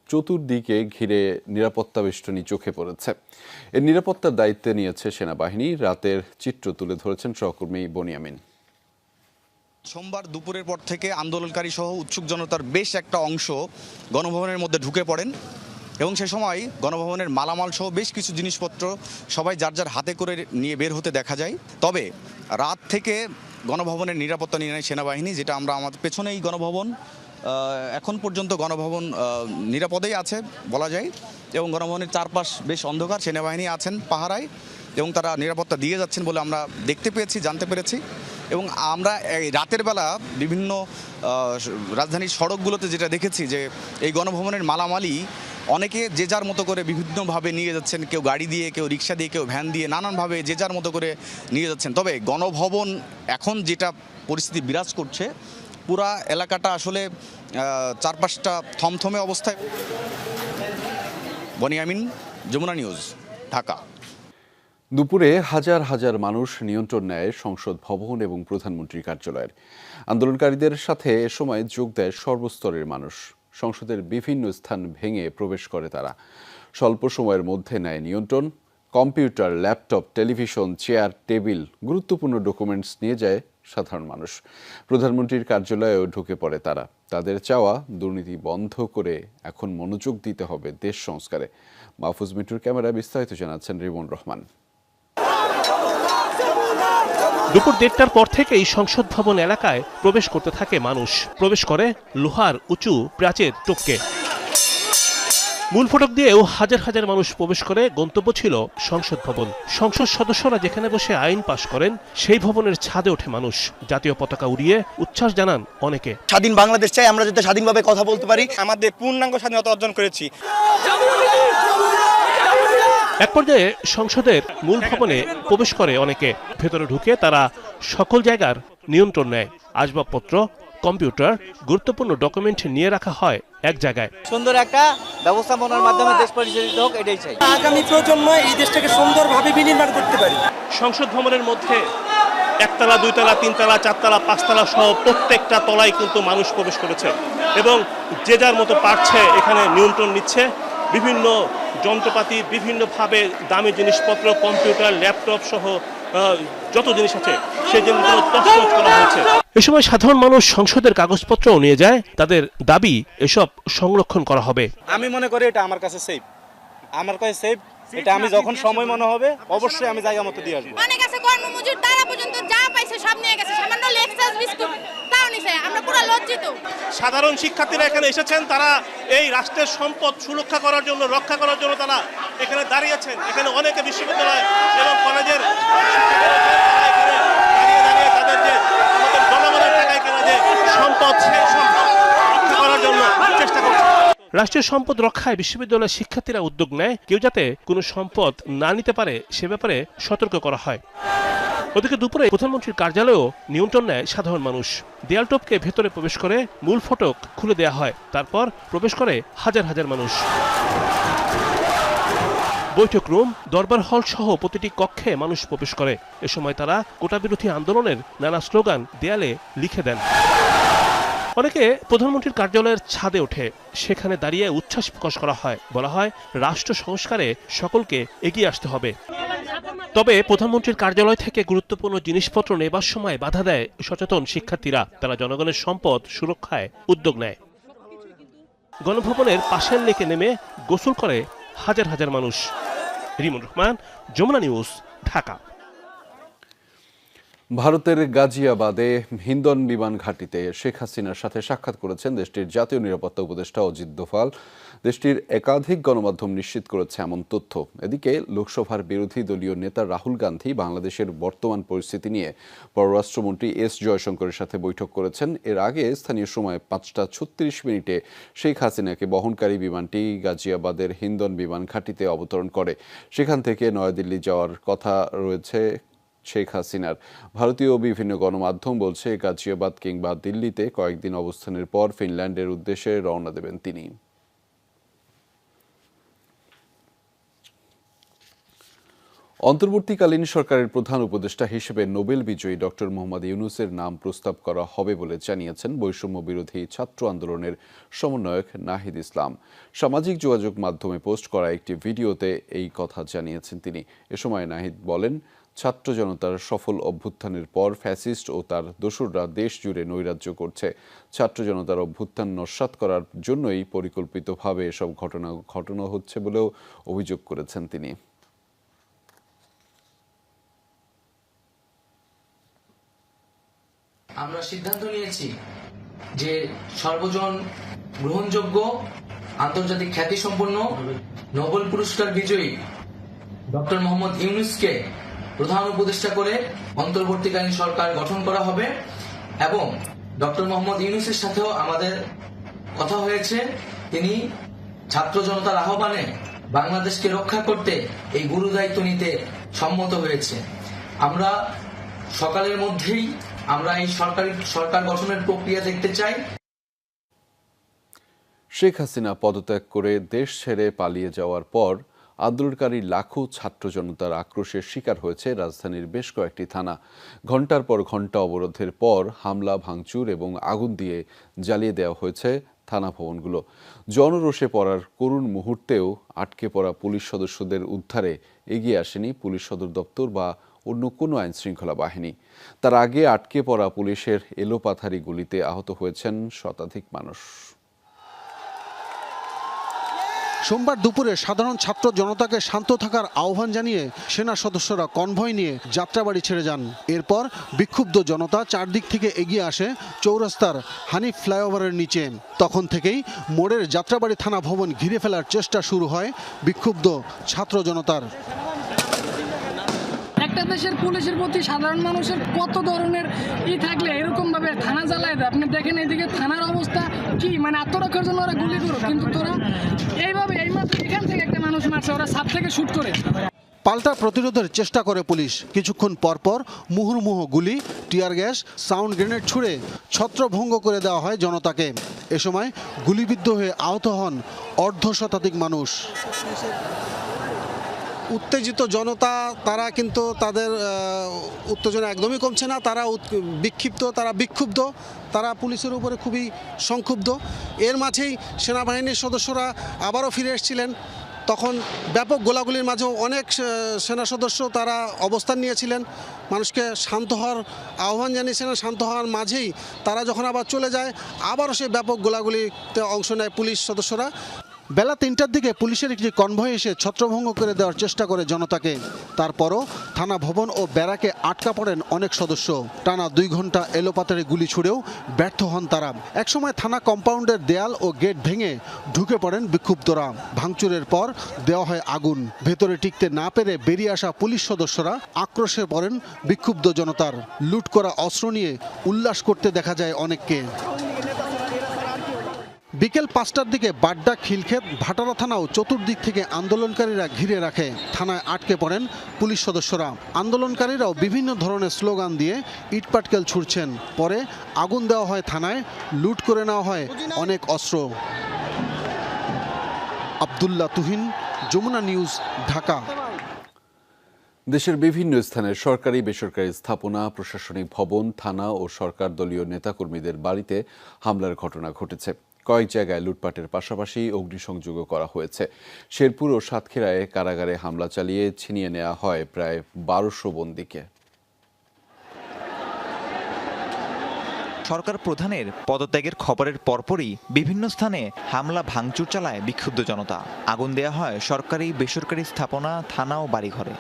চতুর্দিকে ঘিরে নিরাপত্তা বেষ্টনী চোখে পড়েছে। এর নিরাপত্তার দায়িত্বে নিয়েছে সেনাবাহিনী। রাতের চিত্র তুলে ধরেছেন সহকর্মী বনিয়ামিন।
সোমবার দুপুরের পর থেকে আন্দোলনকারী সহ উৎসুক জনতার বেশ একটা অংশ গণভবনের মধ্যে ঢুকে পড়েন এবং সে সময় গণভবনের মালামাল সহ বেশ কিছু জিনিসপত্র সবাই যার যার হাতে করে নিয়ে বের হতে দেখা যায়। তবে রাত থেকে গণভবনের নিরাপত্তা নিয়ে নেয় সেনাবাহিনী, যেটা আমরা আমাদের পেছনেই গণভবন। এখন পর্যন্ত গণভবন নিরাপদেই আছে বলা যায় এবং গণভবনের চারপাশ বেশ অন্ধকার। সেনাবাহিনী আছেন পাহারায় এবং তারা নিরাপত্তা দিয়ে যাচ্ছেন বলে আমরা দেখতে পেয়েছি, জানতে পেরেছি। এবং আমরা এই রাতের বেলা বিভিন্ন রাজধানীর সড়কগুলোতে যেটা দেখেছি যে এই গণভবনের মালামালই অনেকে যে যার মতো করে বিভিন্নভাবে নিয়ে যাচ্ছেন, কেউ গাড়ি দিয়ে, কেউ রিক্সা দিয়ে, কেউ ভ্যান দিয়ে, নানানভাবে যে যার মতো করে নিয়ে যাচ্ছেন। তবে গণভবন এখন যেটা পরিস্থিতি বিরাজ করছে, পুরা এলাকাটা আসলে চারপাশটা থমথমে অবস্থায়। বনিয়ামিন, যমুনা নিউজ, ঢাকা।
দুপুরে হাজার হাজার মানুষ নিয়ন্ত্রণ নেয় সংসদ ভবন এবং প্রধানমন্ত্রীর কার্যালয়ের। আন্দোলনকারীদের সাথে এ সময় যোগ দেয় সর্বস্তরের মানুষ। সংসদের বিভিন্ন স্থান ভেঙে প্রবেশ করে তারা। স্বল্প সময়ের মধ্যে নেয় নিয়ন্ত্রণ। Computer, laptop, television, chair, table, গুরুত্বপূর্ণ ডকুমেন্টস নিয়ে যায় সাধারণ মানুষ। প্রধানমন্ত্রীর কার্যালয়েও ঢুকে পড়ে তারা। তাদের চাওয়া, দুর্নীতি বন্ধ করে এখন মনোযোগ দিতে হবে দেশ সংস্কারে। মাহফুজ মিটুর ক্যামেরায় বিস্তারিত জানাচ্ছেন রিমন রহমান।
দুপুর 1:30টার পর থেকেই সংসদ ভবন এলাকায় প্রবেশ করতে থাকে মানুষ। প্রবেশ করে লোহার উঁচু প্রাচীর টপকে। মূল ফটক দিয়েও হাজার হাজার মানুষ প্রবেশ করে। গন্তব্য ছিল সংসদ ভবন। সংসদ সদস্যরা যেখানে বসে আইন পাশ করেন সেই ভবনের ছাদে ওঠে মানুষ। জাতীয় পতাকা উড়িয়ে উচ্ছ্বাস জানান অনেকে।
স্বাধীন বাংলাদেশ চাই, আমরা যাতে স্বাধীনভাবে কথা বলতে পারি। আমাদের পূর্ণাঙ্গ স্বাধীনতা অর্জন করেছি।
এক পর্যায়ে সংসদের মূল ভবনে প্রবেশ করে অনেকে। ভেতরে ঢুকে তারা সকল জায়গার নিয়ন্ত্রণ নেয়। আসবাবপত্র, কম্পিউটার, গুরুত্বপূর্ণ ডকুমেন্ট নিয়ে রাখা হয় এক জায়গায়।
সুন্দর একটা ব্যবস্থাপনার মাধ্যমে দেশ পরিচালিত হোক, এটাই চাই।
আগামী প্রজন্ম এই দেশটাকে সুন্দরভাবে বিনির্মাণ করতে পারে।
সংসদ ভবনের মধ্যে একতলা, দুইতলা, তিনতলা, চারতলা, পাঁচতলা সহ প্রত্যেকটা তলায় কিন্তু মানুষ প্রবেশ করেছে এবং যে যার মতো পারছে এখানে নিয়ন্ত্রণ নিচ্ছে। বিভিন্ন যন্ত্রপাতি, বিভিন্নভাবে দামি জিনিসপত্র, কম্পিউটার, ল্যাপটপ সহ যত জিনিস আছে সেই জিনিসগুলো তছনছ করা হয়েছে। এ সময় সাধারণ মানুষ সংসদের কাগজপত্রও নিয়ে যায়। তাদের দাবি এসব সংরক্ষণ করা হবে।
আমি মনে করি এটা আমার কাছে সেফ, আমার কাছে সেফ। এটা আমি যখন সময় মনে হবে অবশ্যই আমি জায়গা মতো দিয়ে আসবো।
অনেক আছে কর্মমজুর, তারা পর্যন্ত যা পাইছে সব নিয়ে গেছে। সামান্য লেক্সাস বিস্কুট তাও নিছে। আমরা পুরো লজ্জিত।
সাধারণ শিক্ষার্থীরা এখানে এসেছেন, তারা এই রাষ্ট্রের সম্পদ সুরক্ষা করার জন্য, রক্ষা করার জন্য তারা এখানে দাঁড়িয়েছেন। এখানে অনেকে বিশ্ববিদ্যালয় এবং কলেজের দাঁড়িয়ে তাদের যে আমাদের জনগণের টাকায় কেনা যে সম্পদ, সেই সম্পদ রক্ষা করার জন্য চেষ্টা করছে। রাষ্ট্রীয় সম্পদ রক্ষায় বিশ্ববিদ্যালয়ের শিক্ষার্থীরা উদ্যোগ নেয়। কেউ যাতে কোনো সম্পদ না নিতে পারে সে ব্যাপারে সতর্ক করা হয়। ওদিকে দুপুরে প্রধানমন্ত্রীর কার্যালয়েও নিয়ন্ত্রণ নেয় সাধারণ মানুষ। দেয়াল টপকে ভেতরে প্রবেশ করে মূল ফটক খুলে দেওয়া হয়। তারপর প্রবেশ করে হাজার হাজার মানুষ। বৈঠক রুম, দরবার হল সহ প্রতিটি কক্ষে মানুষ প্রবেশ করে। এ সময় তারা কোটা বিরোধী আন্দোলনের নানা স্লোগান দেয়ালে লিখে দেন। অনেকে প্রধানমন্ত্রীর কার্যালয়ের ছাদে ওঠে। সেখানে দাঁড়িয়ে উচ্ছ্বাস প্রকাশ করা হয়। বলা হয় রাষ্ট্র সংস্কারে সকলকে এগিয়ে আসতে হবে। তবে প্রধানমন্ত্রীর কার্যালয় থেকে গুরুত্বপূর্ণ জিনিসপত্র নেবার সময় বাধা দেয় সচেতন শিক্ষার্থীরা। তারা জনগণের সম্পদ সুরক্ষায় উদ্যোগ নেয়। গণভবনের পাশের লেকে নেমে গোসল করে হাজার হাজার মানুষ। রিমন রহমান, যমুনা নিউজ, ঢাকা।
ভারতের গাজিয়াবাদে হিন্দন বিমান ঘাঁটিতে শেখ হাসিনার সাথে সাক্ষাৎ করেছেন দেশটির জাতীয় নিরাপত্তা উপদেষ্টা অজিত দোভাল। দেশটির একাধিক গণমাধ্যম নিশ্চিত করেছে এমন তথ্য। এদিকে লোকসভার বিরোধী দলীয় নেতা রাহুল গান্ধী বাংলাদেশের বর্তমান পরিস্থিতি নিয়ে পররাষ্ট্রমন্ত্রী এস জয়শঙ্করের সাথে বৈঠক করেছেন। এর আগে স্থানীয় সময় 5:36 শেখ হাসিনাকে বহনকারী বিমানটি গাজিয়াবাদের হিন্দন বিমান ঘাঁটিতে অবতরণ করে। সেখান থেকে নয়াদিল্লি যাওয়ার কথা রয়েছে শেখ হাসিনার। ভারতীয় বিভিন্ন গণমাধ্যম বলছে গাজিয়াবাদ কিংবা দিল্লিতে কয়েকদিন অবস্থানের পর ফিনল্যান্ডের উদ্দেশ্যে রওনা দেবেন তিনি। অন্তর্বর্তীকালীন সরকারের প্রধান উপদেষ্টা হিসেবে নোবেল বিজয়ী ডক্টর মোহাম্মদ ইউনূসের নাম প্রস্তাব করা হবে বলে জানিয়েছেন বৈষম্য বিরোধী ছাত্র আন্দোলনের সমন্বয়ক নাহিদ ইসলাম। সামাজিক যোগাযোগ মাধ্যমে পোস্ট করা একটি ভিডিওতে এই কথা জানিয়েছেন তিনি। এ সময় নাহিদ বলেন, ছাত্র জনতার সফল অভ্যুত্থানের পর ফ্যাসিস্ট ও তার দোসররা দেশ জুড়ে নৈরাজ্য করছে। ছাত্র জনতার অভ্যুত্থান নস্যাৎ করার জন্যই পরিকল্পিতভাবে এসব ঘটনা হচ্ছে বলেও অভিযোগ করেছেন তিনি।
আমরা সিদ্ধান্ত নিয়েছি যে সর্বজন গ্রহণযোগ্য আন্তর্জাতিক খ্যাতিসম্পন্ন নোবেল পুরস্কার বিজয়ী ডক্টর মোহাম্মদ ইউনূসকে প্রধান উপদেষ্টা করে অন্তর্বর্তীকালীন সরকার গঠন করা হবে এবং ডক্টর মোহাম্মদ ইউনূসের সাথেও আমাদের কথা হয়েছে। তিনি ছাত্র জনতার আহ্বানে বাংলাদেশকে রক্ষা করতে এই গুরু দায়িত্ব নিতে সম্মত হয়েছে। আমরা সকালের মধ্যেই আমরা এই সরকার গঠনের প্রক্রিয়া দেখতে চাই।
শেখ হাসিনা পদত্যাগ করে দেশ ছেড়ে পালিয়ে যাওয়ার পর আন্দোলনকারী লাখো ছাত্র জনতার আক্রোশের শিকার হয়েছে রাজধানীর বেশ কয়েকটি থানা। ঘণ্টার পর ঘণ্টা অবরোধের পর হামলা, ভাঙচুর এবং আগুন দিয়ে জ্বালিয়ে দেওয়া হয়েছে থানা ভবনগুলো। জনরোষে পড়ার করুণ মুহূর্তেও আটকে পড়া পুলিশ সদস্যদের উদ্ধারে এগিয়ে আসেনি পুলিশ সদর দপ্তর বা অন্য কোনো আইনশৃঙ্খলা বাহিনী। তার আগে আটকে পড়া পুলিশের এলোপাথারি গুলিতে আহত হয়েছেন শতাধিক মানুষ।
সোমবার দুপুরে সাধারণ ছাত্র জনতাকে শান্ত থাকার আহ্বান জানিয়ে সেনা সদস্যরা কনভয় নিয়ে যাত্রাবাড়ি ছেড়ে যান। এরপর বিক্ষুব্ধ জনতা চারদিক থেকে এগিয়ে আসে চৌরাস্তার হানিফ ফ্লাইওভারের নিচে। তখন থেকেই মোড়ের যাত্রাবাড়ি থানা ভবন ঘিরে ফেলার চেষ্টা শুরু হয় বিক্ষুব্ধ ছাত্র জনতার।
একটা দেশের পুলিশের প্রতি সাধারণ মানুষের কত ধরনের থাকলে এরকম ভাবে থানা জ্বালায় দেয়। আপনি দেখেন এইদিকে থানার অবস্থা কি, মানে আত্মরক্ষার জন্য ওরা গুলি করো, কিন্তু তোরা এইভাবে এইমাত্র এখান থেকে একটা মানুষ মারছে, ওরা সাপ থেকে শুট করে।
পাল্টা প্রতিরোধের চেষ্টা করে পুলিশ। কিছুক্ষণ পরপর মুহুর্মুহু গুলি, টিয়ার গ্যাস, সাউন্ড গ্রেনেড ছুড়ে ছত্রভঙ্গ করে দেওয়া হয় জনতাকে। এ সময় গুলিবিদ্ধ হয়ে আহত হন অর্ধশতাধিক মানুষ। উত্তেজিত জনতা, তারা কিন্তু তাদের উত্তেজনা একদমই কমছে না। তারা বিক্ষুব্ধ, তারা পুলিশের উপরে খুবই সংক্ষুব্ধ। এর মাঝেই সেনাবাহিনীর সদস্যরা আবারও ফিরে এসেছিলেন। তখন ব্যাপক গোলাগুলির মাঝেও অনেক সেনা সদস্য তারা অবস্থান নিয়েছিলেন, মানুষকে শান্ত হওয়ার আহ্বান জানিয়েছিলেন। শান্ত হওয়ার মাঝেই তারা যখন আবার চলে যায়, আবারও সেই ব্যাপক গোলাগুলিতে অংশ নেয় পুলিশ সদস্যরা। বেলা ৩টার দিকে পুলিশের একটি কনভয় এসে ছত্রভঙ্গ করে দেওয়ার চেষ্টা করে জনতাকে। তারপরও থানা ভবন ও ব্যারাকে আটকা পড়েন অনেক সদস্য। টানা ২ ঘন্টা এলোপাতাড়ি গুলি ছুড়েও ব্যর্থ হন তারা। একসময় থানা কম্পাউন্ডের দেয়াল ও গেট ভেঙে ঢুকে পড়েন বিক্ষুব্ধরা। ভাঙচুরের পর দেওয়া হয় আগুন। ভেতরে টিকতে না পেরে বেরিয়ে আসা পুলিশ সদস্যরা আক্রোশে পড়েন বিক্ষুব্ধ জনতার। লুট করা অস্ত্র নিয়ে উল্লাস করতে দেখা যায় অনেককে। বিকেল ৫টার দিকে বাড্ডা, খিলক্ষেত, ভাটারা থানাও চতুর্দিক থেকে আন্দোলনকারীরা ঘিরে রাখে। থানায় আটকে পড়েন পুলিশ সদস্যরা। আন্দোলনকারীরাও বিভিন্ন ধরনের স্লোগান দিয়ে ইটপাটকেল ছুড়ছেন। পরে আগুন দেওয়া হয় থানায়, লুট করে নেওয়া হয় অনেক অস্ত্র। আব্দুল্লাহ তুহিন, যমুনা নিউজ, ঢাকা।
দেশের বিভিন্ন স্থানে সরকারি বেসরকারি স্থাপনা, প্রশাসনিক ভবন, থানা ও সরকার দলীয় নেতাকর্মীদের বাড়িতে হামলার ঘটনা ঘটেছে। কয়েক জায়গায় লুটপাটের পাশাপাশি অগ্নিসংযোগও করা হয়েছে। শেরপুর ও সাতক্ষীরায় কারাগারে হামলা চালিয়ে ছিনিয়ে নেওয়া হয় প্রায় ১২০০ বন্দীকে।
সরকার প্রধানের পদত্যাগের খবরের পরপরই বিভিন্ন স্থানে হামলা ভাঙচুর চালায় বিক্ষুব্ধ জনতা। আগুন দেয়া হয় সরকারি বেসরকারি স্থাপনা, থানা ও বাড়িঘরে।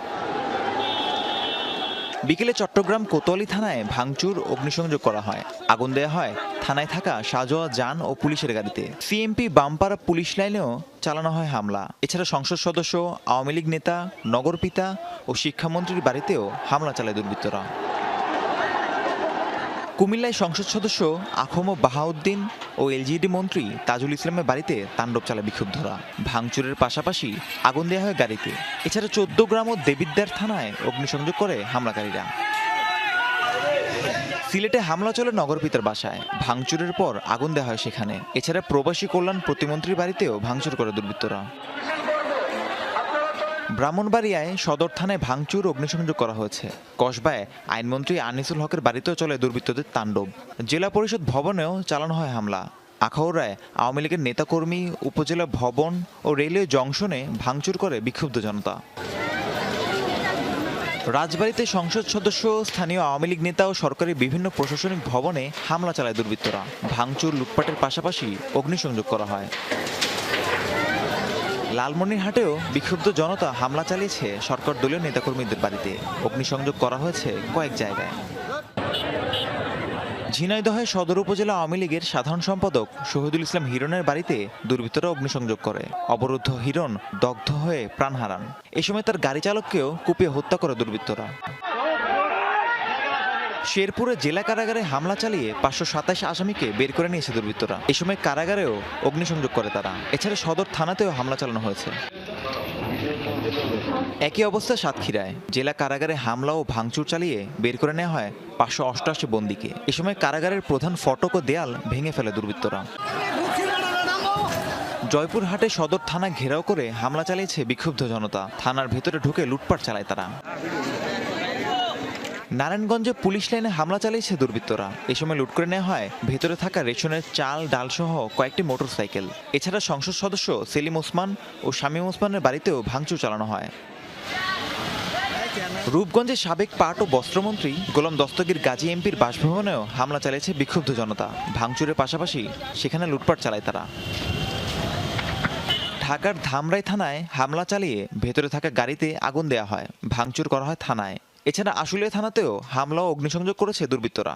বিকেলে চট্টগ্রাম কোতোয়ালি থানায় ভাঙচুর, অগ্নিসংযোগ করা হয়। আগুন দেয়া হয় থানায় থাকা সাজোয়া যান ও পুলিশের গাড়িতে। সিএমপি বামপাড়া পুলিশ লাইনেও চালানো হয় হামলা। এছাড়া সংসদ সদস্য, আওয়ামী লীগ নেতা, নগরপিতা ও শিক্ষামন্ত্রীর বাড়িতেও হামলা চালায় দুর্বৃত্তরা। কুমিল্লায় সংসদ সদস্য আখম বাহাউদ্দিন ও এলজিইডি মন্ত্রী তাজুল ইসলামের বাড়িতে তাণ্ডব চালায় বিক্ষুব্ধরা। ভাঙচুরের পাশাপাশি আগুন দেওয়া হয় গাড়িতে। এছাড়া 14 গ্রাম ও দেবিদ্বার থানায় অগ্নিসংযোগ করে হামলাকারীরা। সিলেটে হামলা চলে নগরপিতার বাসায়, ভাঙচুরের পর আগুন দেওয়া হয় সেখানে। এছাড়া প্রবাসী কল্যাণ প্রতিমন্ত্রীর বাড়িতেও ভাঙচুর করে দুর্বৃত্তরা। ব্রাহ্মণবাড়িয়ায় সদর থানায় ভাঙচুর অগ্নিসংযোগ করা হয়েছে। কসবায় আইনমন্ত্রী আনিসুল হকের বাড়িতেও চলে দুর্বৃত্তদের তাণ্ডব। জেলা পরিষদ ভবনেও চালানো হয় হামলা। আখাউড়ায় আওয়ামী লীগের নেতাকর্মী, উপজেলা ভবন ও রেলওয়ে জংশনে ভাঙচুর করে বিক্ষুব্ধ জনতা। রাজবাড়ীতে সংসদ সদস্য, স্থানীয় আওয়ামী লীগ নেতা ও সরকারি বিভিন্ন প্রশাসনিক ভবনে হামলা চালায় দুর্বৃত্তরা। ভাঙচুর, লুটপাটের পাশাপাশি অগ্নিসংযোগ করা হয়। লালমনিরহাটেও বিক্ষুব্ধ জনতা হামলা চালিয়েছে সরকার দলীয় নেতাকর্মীদের বাড়িতে। অগ্নিসংযোগ করা হয়েছে কয়েক জায়গায়। ঝিনাইদহে সদর উপজেলা আওয়ামী লীগের সাধারণ সম্পাদক শহীদুল ইসলাম হিরণের বাড়িতে দুর্বৃত্তরা অগ্নিসংযোগ করে। অবরুদ্ধ হিরণ দগ্ধ হয়ে প্রাণ হারান। এ সময় তার গাড়ি চালককেও কুপিয়ে হত্যা করে দুর্বৃত্তরা। শেরপুরে জেলা কারাগারে হামলা চালিয়ে 527 আসামিকে বের করে নিয়েছে দুর্বৃত্তরা। এ সময় কারাগারেও অগ্নিসংযোগ করে তারা। এছাড়া সদর থানাতেও হামলা চালানো হয়েছে। একই অবস্থা সাতক্ষীরায় জেলা কারাগারে হামলা ও ভাঙচুর চালিয়ে বের করে নেওয়া হয় 588 বন্দীকে। এ সময় কারাগারের প্রধান ফটক ও দেয়াল ভেঙে ফেলে দুর্বৃত্তরা। জয়পুরহাটে সদর থানা ঘেরাও করে হামলা চালিয়েছে বিক্ষুব্ধ জনতা। থানার ভেতরে ঢুকে লুটপাট চালায় তারা। নারায়ণগঞ্জে পুলিশ লাইনে হামলা চালিয়েছে দুর্বৃত্তরা। এ সময় লুট করে নেওয়া হয় ভেতরে থাকা রেশনের চাল, ডাল সহ কয়েকটি মোটরসাইকেল। এছাড়া সংসদ সদস্য সেলিম ওসমান ও শামীম ওসমানের বাড়িতেও ভাঙচুর চালানো হয়। রূপগঞ্জে সাবেক পাট ও বস্ত্রমন্ত্রী গোলাম দস্তগীর গাজী এমপির বাসভবনেও হামলা চালিয়েছে বিক্ষুব্ধ জনতা। ভাঙচুরের পাশাপাশি সেখানে লুটপাট চালায় তারা। ঢাকার ধামরাই থানায় হামলা চালিয়ে ভেতরে থাকা গাড়িতে আগুন দেওয়া হয়। ভাঙচুর করা হয় থানায়। এছাড়া আশুলিয়া থানাতেও হামলা ও অগ্নিসংযোগ করেছে দুর্বৃত্তরা।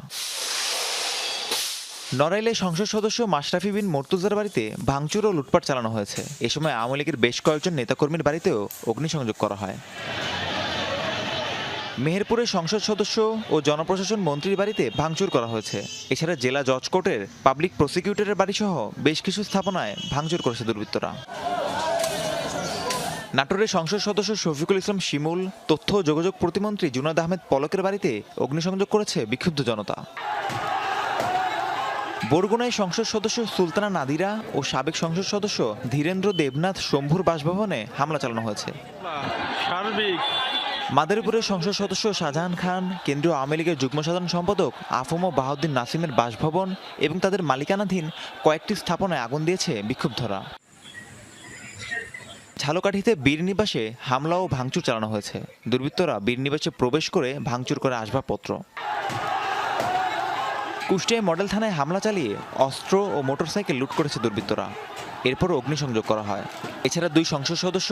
নড়াইলে সংসদ সদস্য মাশরাফি বিন মর্তুজার বাড়িতে ভাঙচুর ও লুটপাট চালানো হয়েছে। এ সময় আওয়ামী লীগের বেশ কয়েকজন নেতাকর্মীর বাড়িতেও অগ্নিসংযোগ করা হয়। মেহেরপুরে সংসদ সদস্য ও জনপ্রশাসন মন্ত্রীর বাড়িতে ভাঙচুর করা হয়েছে। এছাড়া জেলা জজ কোর্টের পাবলিক প্রসিকিউটরের বাড়িসহ বেশ কিছু স্থাপনায় ভাঙচুর করেছে দুর্বৃত্তরা। নাটোরের সংসদ সদস্য শফিকুল ইসলাম শিমুল, তথ্য ও যোগাযোগ প্রতিমন্ত্রী জুনাদ আহমেদ পলকের বাড়িতে অগ্নিসংযোগ করেছে বিক্ষুব্ধ জনতা। বরগুনায় সংসদ সদস্য সুলতানা নাদিরা ও সাবেক সংসদ সদস্য ধীরেন্দ্র দেবনাথ শম্ভুর বাসভবনে হামলা চালানো হয়েছে। মাদারীপুরের সংসদ সদস্য শাহজাহান খান, কেন্দ্রীয় আওয়ামী লীগের যুগ্ম সাধারণ সম্পাদক আফম বাহাউদ্দিন নাসিমের বাসভবন এবং তাদের মালিকানাধীন কয়েকটি স্থাপনায় আগুন দিয়েছে বিক্ষুব্ধরা। ঝালকাঠিতে বীরনিবাসে হামলা ও ভাঙচুর চালানো হয়েছে। দুর্বৃত্তরা বীরনিবাসে প্রবেশ করে ভাঙচুর করে আসবাবপত্র। কুষ্টিয়ায় মডেল থানায় হামলা চালিয়ে অস্ত্র ও মোটরসাইকেল লুট করেছে দুর্বৃত্তরা। এরপর অগ্নিসংযোগ করা হয়। এছাড়া 2 সংসদ সদস্য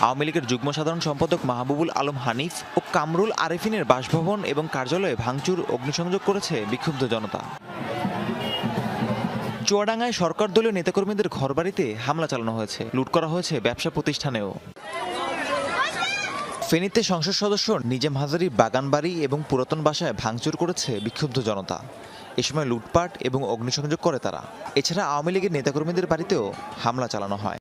আওয়ামী লীগের যুগ্ম সাধারণ সম্পাদক মাহবুবুল আলম হানিফ ও কামরুল আরেফিনের বাসভবন এবং কার্যালয়ে ভাঙচুর অগ্নিসংযোগ করেছে বিক্ষুব্ধ জনতা। চুয়াডাঙ্গায় সরকার দলীয় নেতাকর্মীদের ঘরবাড়িতে হামলা চালানো হয়েছে। লুট করা হয়েছে ব্যবসা প্রতিষ্ঠানেও। ফেনীতে সংসদ সদস্য নিজাম হাজারীর বাগানবাড়ি এবং পুরাতন বাসায় ভাঙচুর করেছে বিক্ষুব্ধ জনতা। এ সময় লুটপাট এবং অগ্নিসংযোগ করে তারা। এছাড়া আওয়ামী লীগের নেতাকর্মীদের বাড়িতেও হামলা চালানো হয়।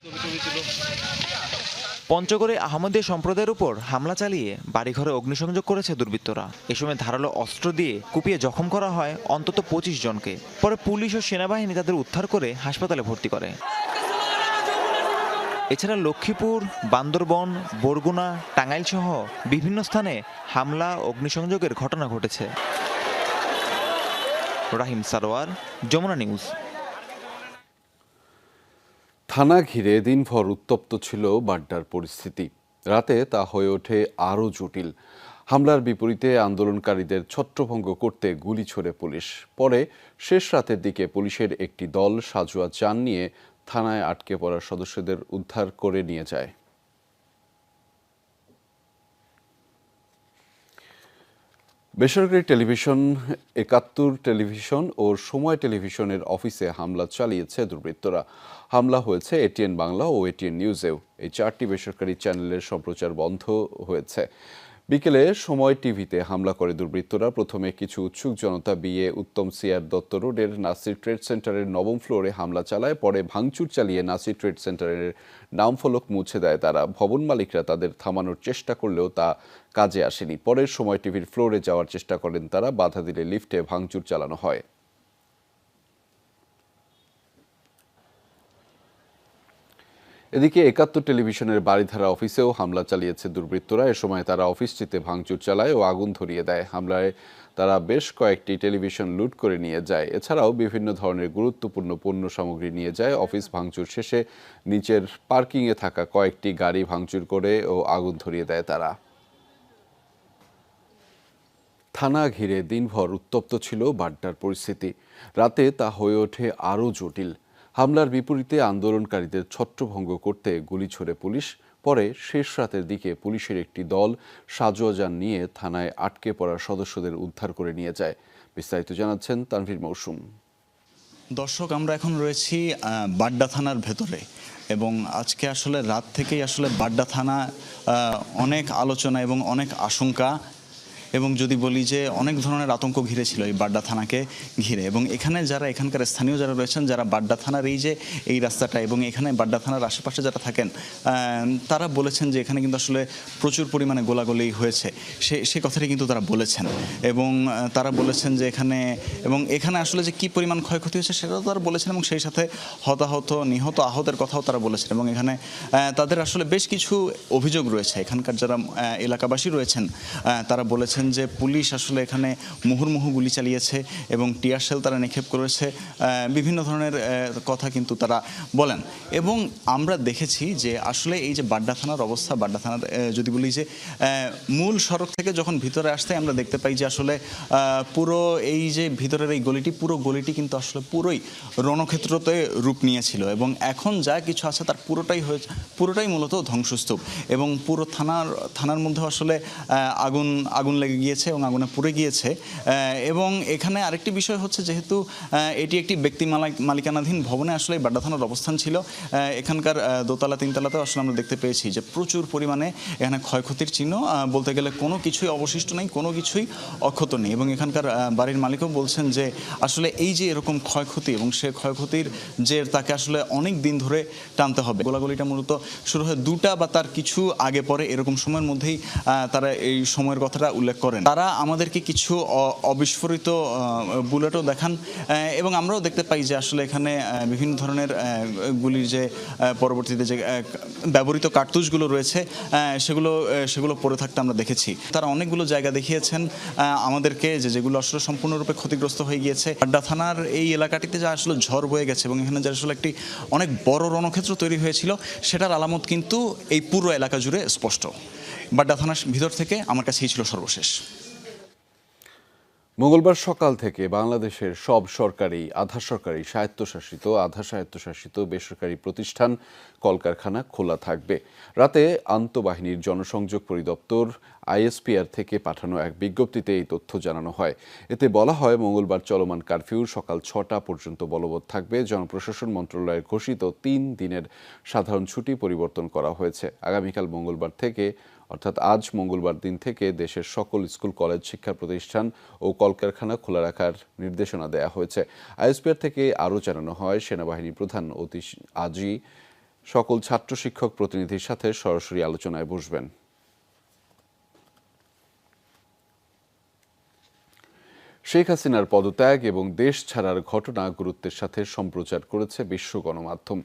পঞ্চগড়ে আহমদীয় সম্প্রদায়ের উপর হামলা চালিয়ে বাড়িঘরে অগ্নিসংযোগ করেছে দুর্বৃত্তরা। এ সময় ধারালো অস্ত্র দিয়ে কুপিয়ে জখম করা হয় অন্তত 25 জনকে। পরে পুলিশ ও সেনাবাহিনী তাদের উদ্ধার করে হাসপাতালে ভর্তি করে। এছাড়া লক্ষ্মীপুর, বান্দরবন, বরগুনা, টাঙ্গাইল সহ বিভিন্ন স্থানে হামলা অগ্নিসংযোগের ঘটনা ঘটেছে। রাহিম সারোয়ার, যমুনা নিউজ।
থানা ঘিরে দিনভর উত্তপ্ত ছিল বাড্ডার পরিস্থিতি। রাতে তা হয়ে ওঠে আরও জটিল। হামলার বিপরীতে আন্দোলনকারীদের ছত্রভঙ্গ করতে গুলি ছোড়ে পুলিশ। পরে শেষ রাতের দিকে পুলিশের একটি দল সাজোয়া যান নিয়ে থানায় আটকে পড়া সদস্যদের উদ্ধার করে নিয়ে যায়। বেসরকারি টেলিভিশন ৭১ টেলিভিশন ও সময় টেলিভিশনের অফিসে হামলা চালিয়েছে দুর্বৃত্তরা। হামলা হয়েছে এটিএন বাংলা ও এটিএন নিউজেও। এই 4টি বেসরকারি চ্যানেলের সম্প্রচার বন্ধ হয়েছে। বিকেলে সময় টিভিতে হামলা করে দুর্বৃত্তরা। প্রথমে কিছু উৎসুক জনতা বিয়ে উত্তম সিআর দত্ত রোডের নাসির ট্রেড সেন্টারের 9ম ফ্লোরে হামলা চালায়। পরে ভাঙচুর চালিয়ে নাসির ট্রেড সেন্টারের নামফলক মুছে দেয় তারা। ভবন মালিকরা তাদের থামানোর চেষ্টা করলেও তা কাজে আসেনি। পরের সময় টিভির ফ্লোরে যাওয়ার চেষ্টা করেন তারা, বাধা দিলে লিফটে ভাঙচুর চালানো হয়। এদিকে ৭১ টেলিভিশনের বারিধারা অফিসেও হামলা চালিয়েছে দুর্বৃত্তরা। এ সময় তারা অফিসটিতে ভাঙচুর চালায় ও আগুন ধরিয়ে দেয়। হামলায় তারা বেশ কয়েকটি টেলিভিশন লুট করে নিয়ে যায়। এছাড়াও বিভিন্ন ধরনের গুরুত্বপূর্ণ পণ্য সামগ্রী নিয়ে যায়। অফিস ভাঙচুর শেষে নিচের পার্কিংয়ে থাকা কয়েকটি গাড়ি ভাঙচুর করে ও আগুন ধরিয়ে দেয় তারা। থানা ঘিরে দিনভর উত্তপ্ত ছিল বাড্ডার পরিস্থিতি। রাতে তা হয়ে ওঠে আরও জটিল। হামলার বিপরীতে আন্দোলনকারীদের ছত্রভঙ্গ করতে গুলি ছোড়ে পুলিশ। পরে শেষ রাতের দিকে পুলিশের একটি দল সাজোয়া যান নিয়ে থানায় আটকে পড়া সদস্যদের উদ্ধার করে নিয়ে যায়। বিস্তারিত জানাচ্ছেন তানভীর মৌসুম।
দর্শক, আমরা এখন রয়েছি বাড্ডা থানার ভেতরে এবং আজকে আসলে রাত থেকেই আসলে বাড্ডা থানা অনেক আলোচনা এবং অনেক আশঙ্কা এবং যদি বলি যে অনেক ধরনের আতঙ্ক ঘিরেছিল এই বাড্ডা থানাকে ঘিরে। এবং এখানে যারা এখানকার স্থানীয় যারা রয়েছেন, যারা বাড্ডা থানার এই রাস্তাটা এবং এখানে বাড্ডা থানার আশেপাশে যারা থাকেন, তারা বলেছেন যে এখানে কিন্তু আসলে প্রচুর পরিমাণে গোলাগুলি হয়েছে। সে কথাটি কিন্তু তারা বলেছেন এবং তারা বলেছেন যে এখানে আসলে যে কী পরিমাণ ক্ষয়ক্ষতি হয়েছে সেটাও তারা বলেছেন এবং সেই সাথে হতাহত, নিহত, আহতের কথাও তারা বলেছেন। এবং এখানে তাদের আসলে বেশ কিছু অভিযোগ রয়েছে। এখানকার যারা এলাকাবাসী রয়েছেন তারা বলেছেন যে পুলিশ আসলে এখানে মুহুর্মুহু গুলি চালিয়েছে এবং টিয়ার শেল তারা নিক্ষেপ করেছে, বিভিন্ন ধরনের কথা কিন্তু তারা বলেন। এবং আমরা দেখেছি যে আসলে এই যে বাড্ডা থানার অবস্থা, বাড্ডা থানার যদি বলি যে মূল সড়ক থেকে যখন ভিতরে আসতে আমরা দেখতে পাই যে আসলে পুরো এই যে ভিতরের এই গলিটি, পুরো গলিটি কিন্তু আসলে পুরোই রণক্ষেত্রতে রূপ নিয়েছিল এবং এখন যা কিছু আছে তার পুরোটাই মূলত ধ্বংসস্তূপ। এবং পুরো থানার মধ্যে আসলে আগুন লেগে গিয়েছে এবং আগুনে পুড়ে গিয়েছে। এবং এখানে আরেকটি বিষয় হচ্ছে, যেহেতু এটি একটি ব্যক্তি মালিকানাধীন ভবনে আসলে বাড্ডা থানার অবস্থান ছিল, এখানকার দোতলা তিনতলাতেও আসলে আমরা দেখতে পেয়েছি যে প্রচুর পরিমাণে এখানে ক্ষয়ক্ষতির চিহ্ন, বলতে গেলে কোনো কিছুই অবশিষ্ট নেই, কোনো কিছুই অক্ষত নেই। এবং এখানকার বাড়ির মালিকও বলছেন যে আসলে এই যে এরকম ক্ষয়ক্ষতি এবং সে ক্ষয়ক্ষতির যে তাকে আসলে অনেক দিন ধরে টানতে হবে। গোলাগুলিটা মূলত শুরু হয় 2টা বা তার কিছু আগে পরে এরকম সময়ের মধ্যেই তারা এই সময়ের কথাটা উল্লেখ করেন। তারা আমাদেরকে কিছু অবিস্ফোরিত বুলেটও দেখান এবং আমরাও দেখতে পাই যে আসলে এখানে বিভিন্ন ধরনের গুলির যে পরবর্তীতে যে ব্যবহৃত কার্তুজগুলো রয়েছে সেগুলো পড়ে থাকতে আমরা দেখেছি। তারা অনেকগুলো জায়গা দেখিয়েছেন আমাদেরকে যেগুলো আসলে সম্পূর্ণরূপে ক্ষতিগ্রস্ত হয়ে গিয়েছে। বাড্ডা থানার এই এলাকাটিতে যা আসলে ঝড় বয়ে গেছে এবং এখানে যে আসলে একটি অনেক বড় রণক্ষেত্র তৈরি হয়েছিল সেটার আলামত কিন্তু এই পুরো এলাকা জুড়ে স্পষ্ট। বাড্ডা থানার ভিতর থেকে আমার কাছে এই ছিল সর্বশেষ।
মঙ্গলবার সকাল থেকে বাংলাদেশের সব সরকারি, আধা সরকারি, স্বায়ত্তশাসিত, আধা স্বায়ত্তশাসিত বেসরকারি প্রতিষ্ঠান, কলকারখানা খোলা থাকবে। রাতে আন্তঃবাহিনীর জনসংযোগ পরিদপ্তর আইএসপিআর থেকে পাঠানো এক বিজ্ঞপ্তিতে এই তথ্য জানানো হয়। এতে বলা হয়, মঙ্গলবার চলমান কারফিউ সকাল 6টা পর্যন্ত বলবৎ থাকবে। জনপ্রশাসন মন্ত্রণালয়ের ঘোষিত 3 দিনের সাধারণ ছুটি পরিবর্তন করা হয়েছে। আগামীকাল মঙ্গলবার থেকে, অর্থাৎ আজ মঙ্গলবার দিন থেকে দেশের সকল স্কুল, কলেজ, শিক্ষা প্রতিষ্ঠান ও কলকারখানা খোলা রাখার নির্দেশনা দেওয়া হয়েছে। আইএসপিআর থেকে আরও জানানো হয়, সেনাবাহিনী প্রধান আজই সকল ছাত্র শিক্ষক প্রতিনিধির সাথে সরাসরি আলোচনায় বসবেন। শেখ হাসিনার পদত্যাগ এবং দেশ ছাড়ার ঘটনা গুরুত্বের সাথে সম্প্রচার করেছে বিশ্ব গণমাধ্যম।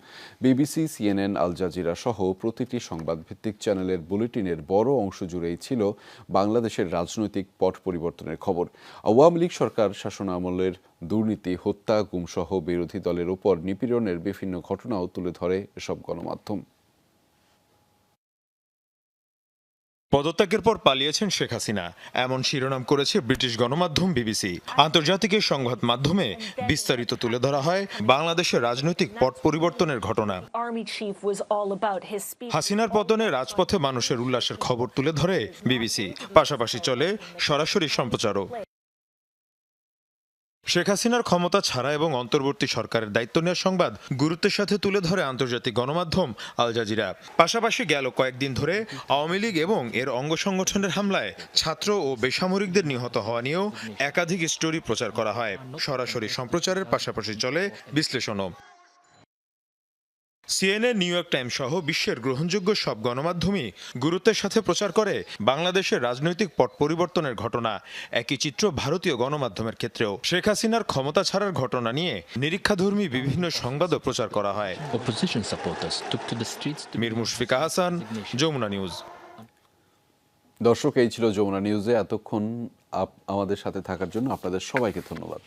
বিবিসি, সিএনএন, আল জাজিরা সহ প্রতিটি সংবাদভিত্তিক চ্যানেলের বুলেটিনের বড় অংশ জুড়েই ছিল বাংলাদেশের রাজনৈতিক পট পরিবর্তনের খবর। আওয়ামী লীগ সরকার শাসনামলের দুর্নীতি, হত্যা, গুমসহ বিরোধী দলের ওপর নিপীড়নের বিভিন্ন ঘটনাও তুলে ধরে এসব গণমাধ্যম।
পদত্যাগের পর পালিয়েছেন শেখ হাসিনা, এমন শিরোনাম করেছে ব্রিটিশ গণমাধ্যম বিবিসি। আন্তর্জাতিক সংবাদ মাধ্যমে বিস্তারিত তুলে ধরা হয় বাংলাদেশের রাজনৈতিক পট পরিবর্তনের ঘটনা। হাসিনার পতনে রাজপথে মানুষের উল্লাসের খবর তুলে ধরে বিবিসি, পাশাপাশি চলে সরাসরি সম্প্রচারও। শেখ হাসিনার ক্ষমতা ছাড়া এবং অন্তর্বর্তী সরকারের দায়িত্ব নেওয়ার সংবাদ গুরুত্বের সাথে তুলে ধরে আন্তর্জাতিক গণমাধ্যম আল জাজিরা। পাশাপাশি গেল কয়েকদিন ধরে আওয়ামী লীগ এবং এর অঙ্গ সংগঠনের হামলায় ছাত্র ও বেসামরিকদের নিহত হওয়া নিয়েও একাধিক স্টোরি প্রচার করা হয়। সরাসরি সম্প্রচারের পাশাপাশি চলে বিশ্লেষণও। সিএনএ, নিউ ইয়র্ক টাইমস সহ বিশ্বের গ্রহণযোগ্য সব গণমাধ্যমই গুরুত্বের সাথে প্রচার করে বাংলাদেশের রাজনৈতিক পট পরিবর্তনের ঘটনা। একই চিত্র ভারতীয় গণমাধ্যমের ক্ষেত্রেও। শেখ হাসিনার ক্ষমতা ছাড়ার ঘটনা নিয়ে নিরীক্ষাধর্মী বিভিন্ন সংবাদও প্রচার করা হয়। মীর মুশফিকা হাসান, যমুনা নিউজ।
দর্শক, এই ছিল যমুনা নিউজে এতক্ষণ আমাদের সাথে থাকার জন্য আপনাদের সবাইকে ধন্যবাদ।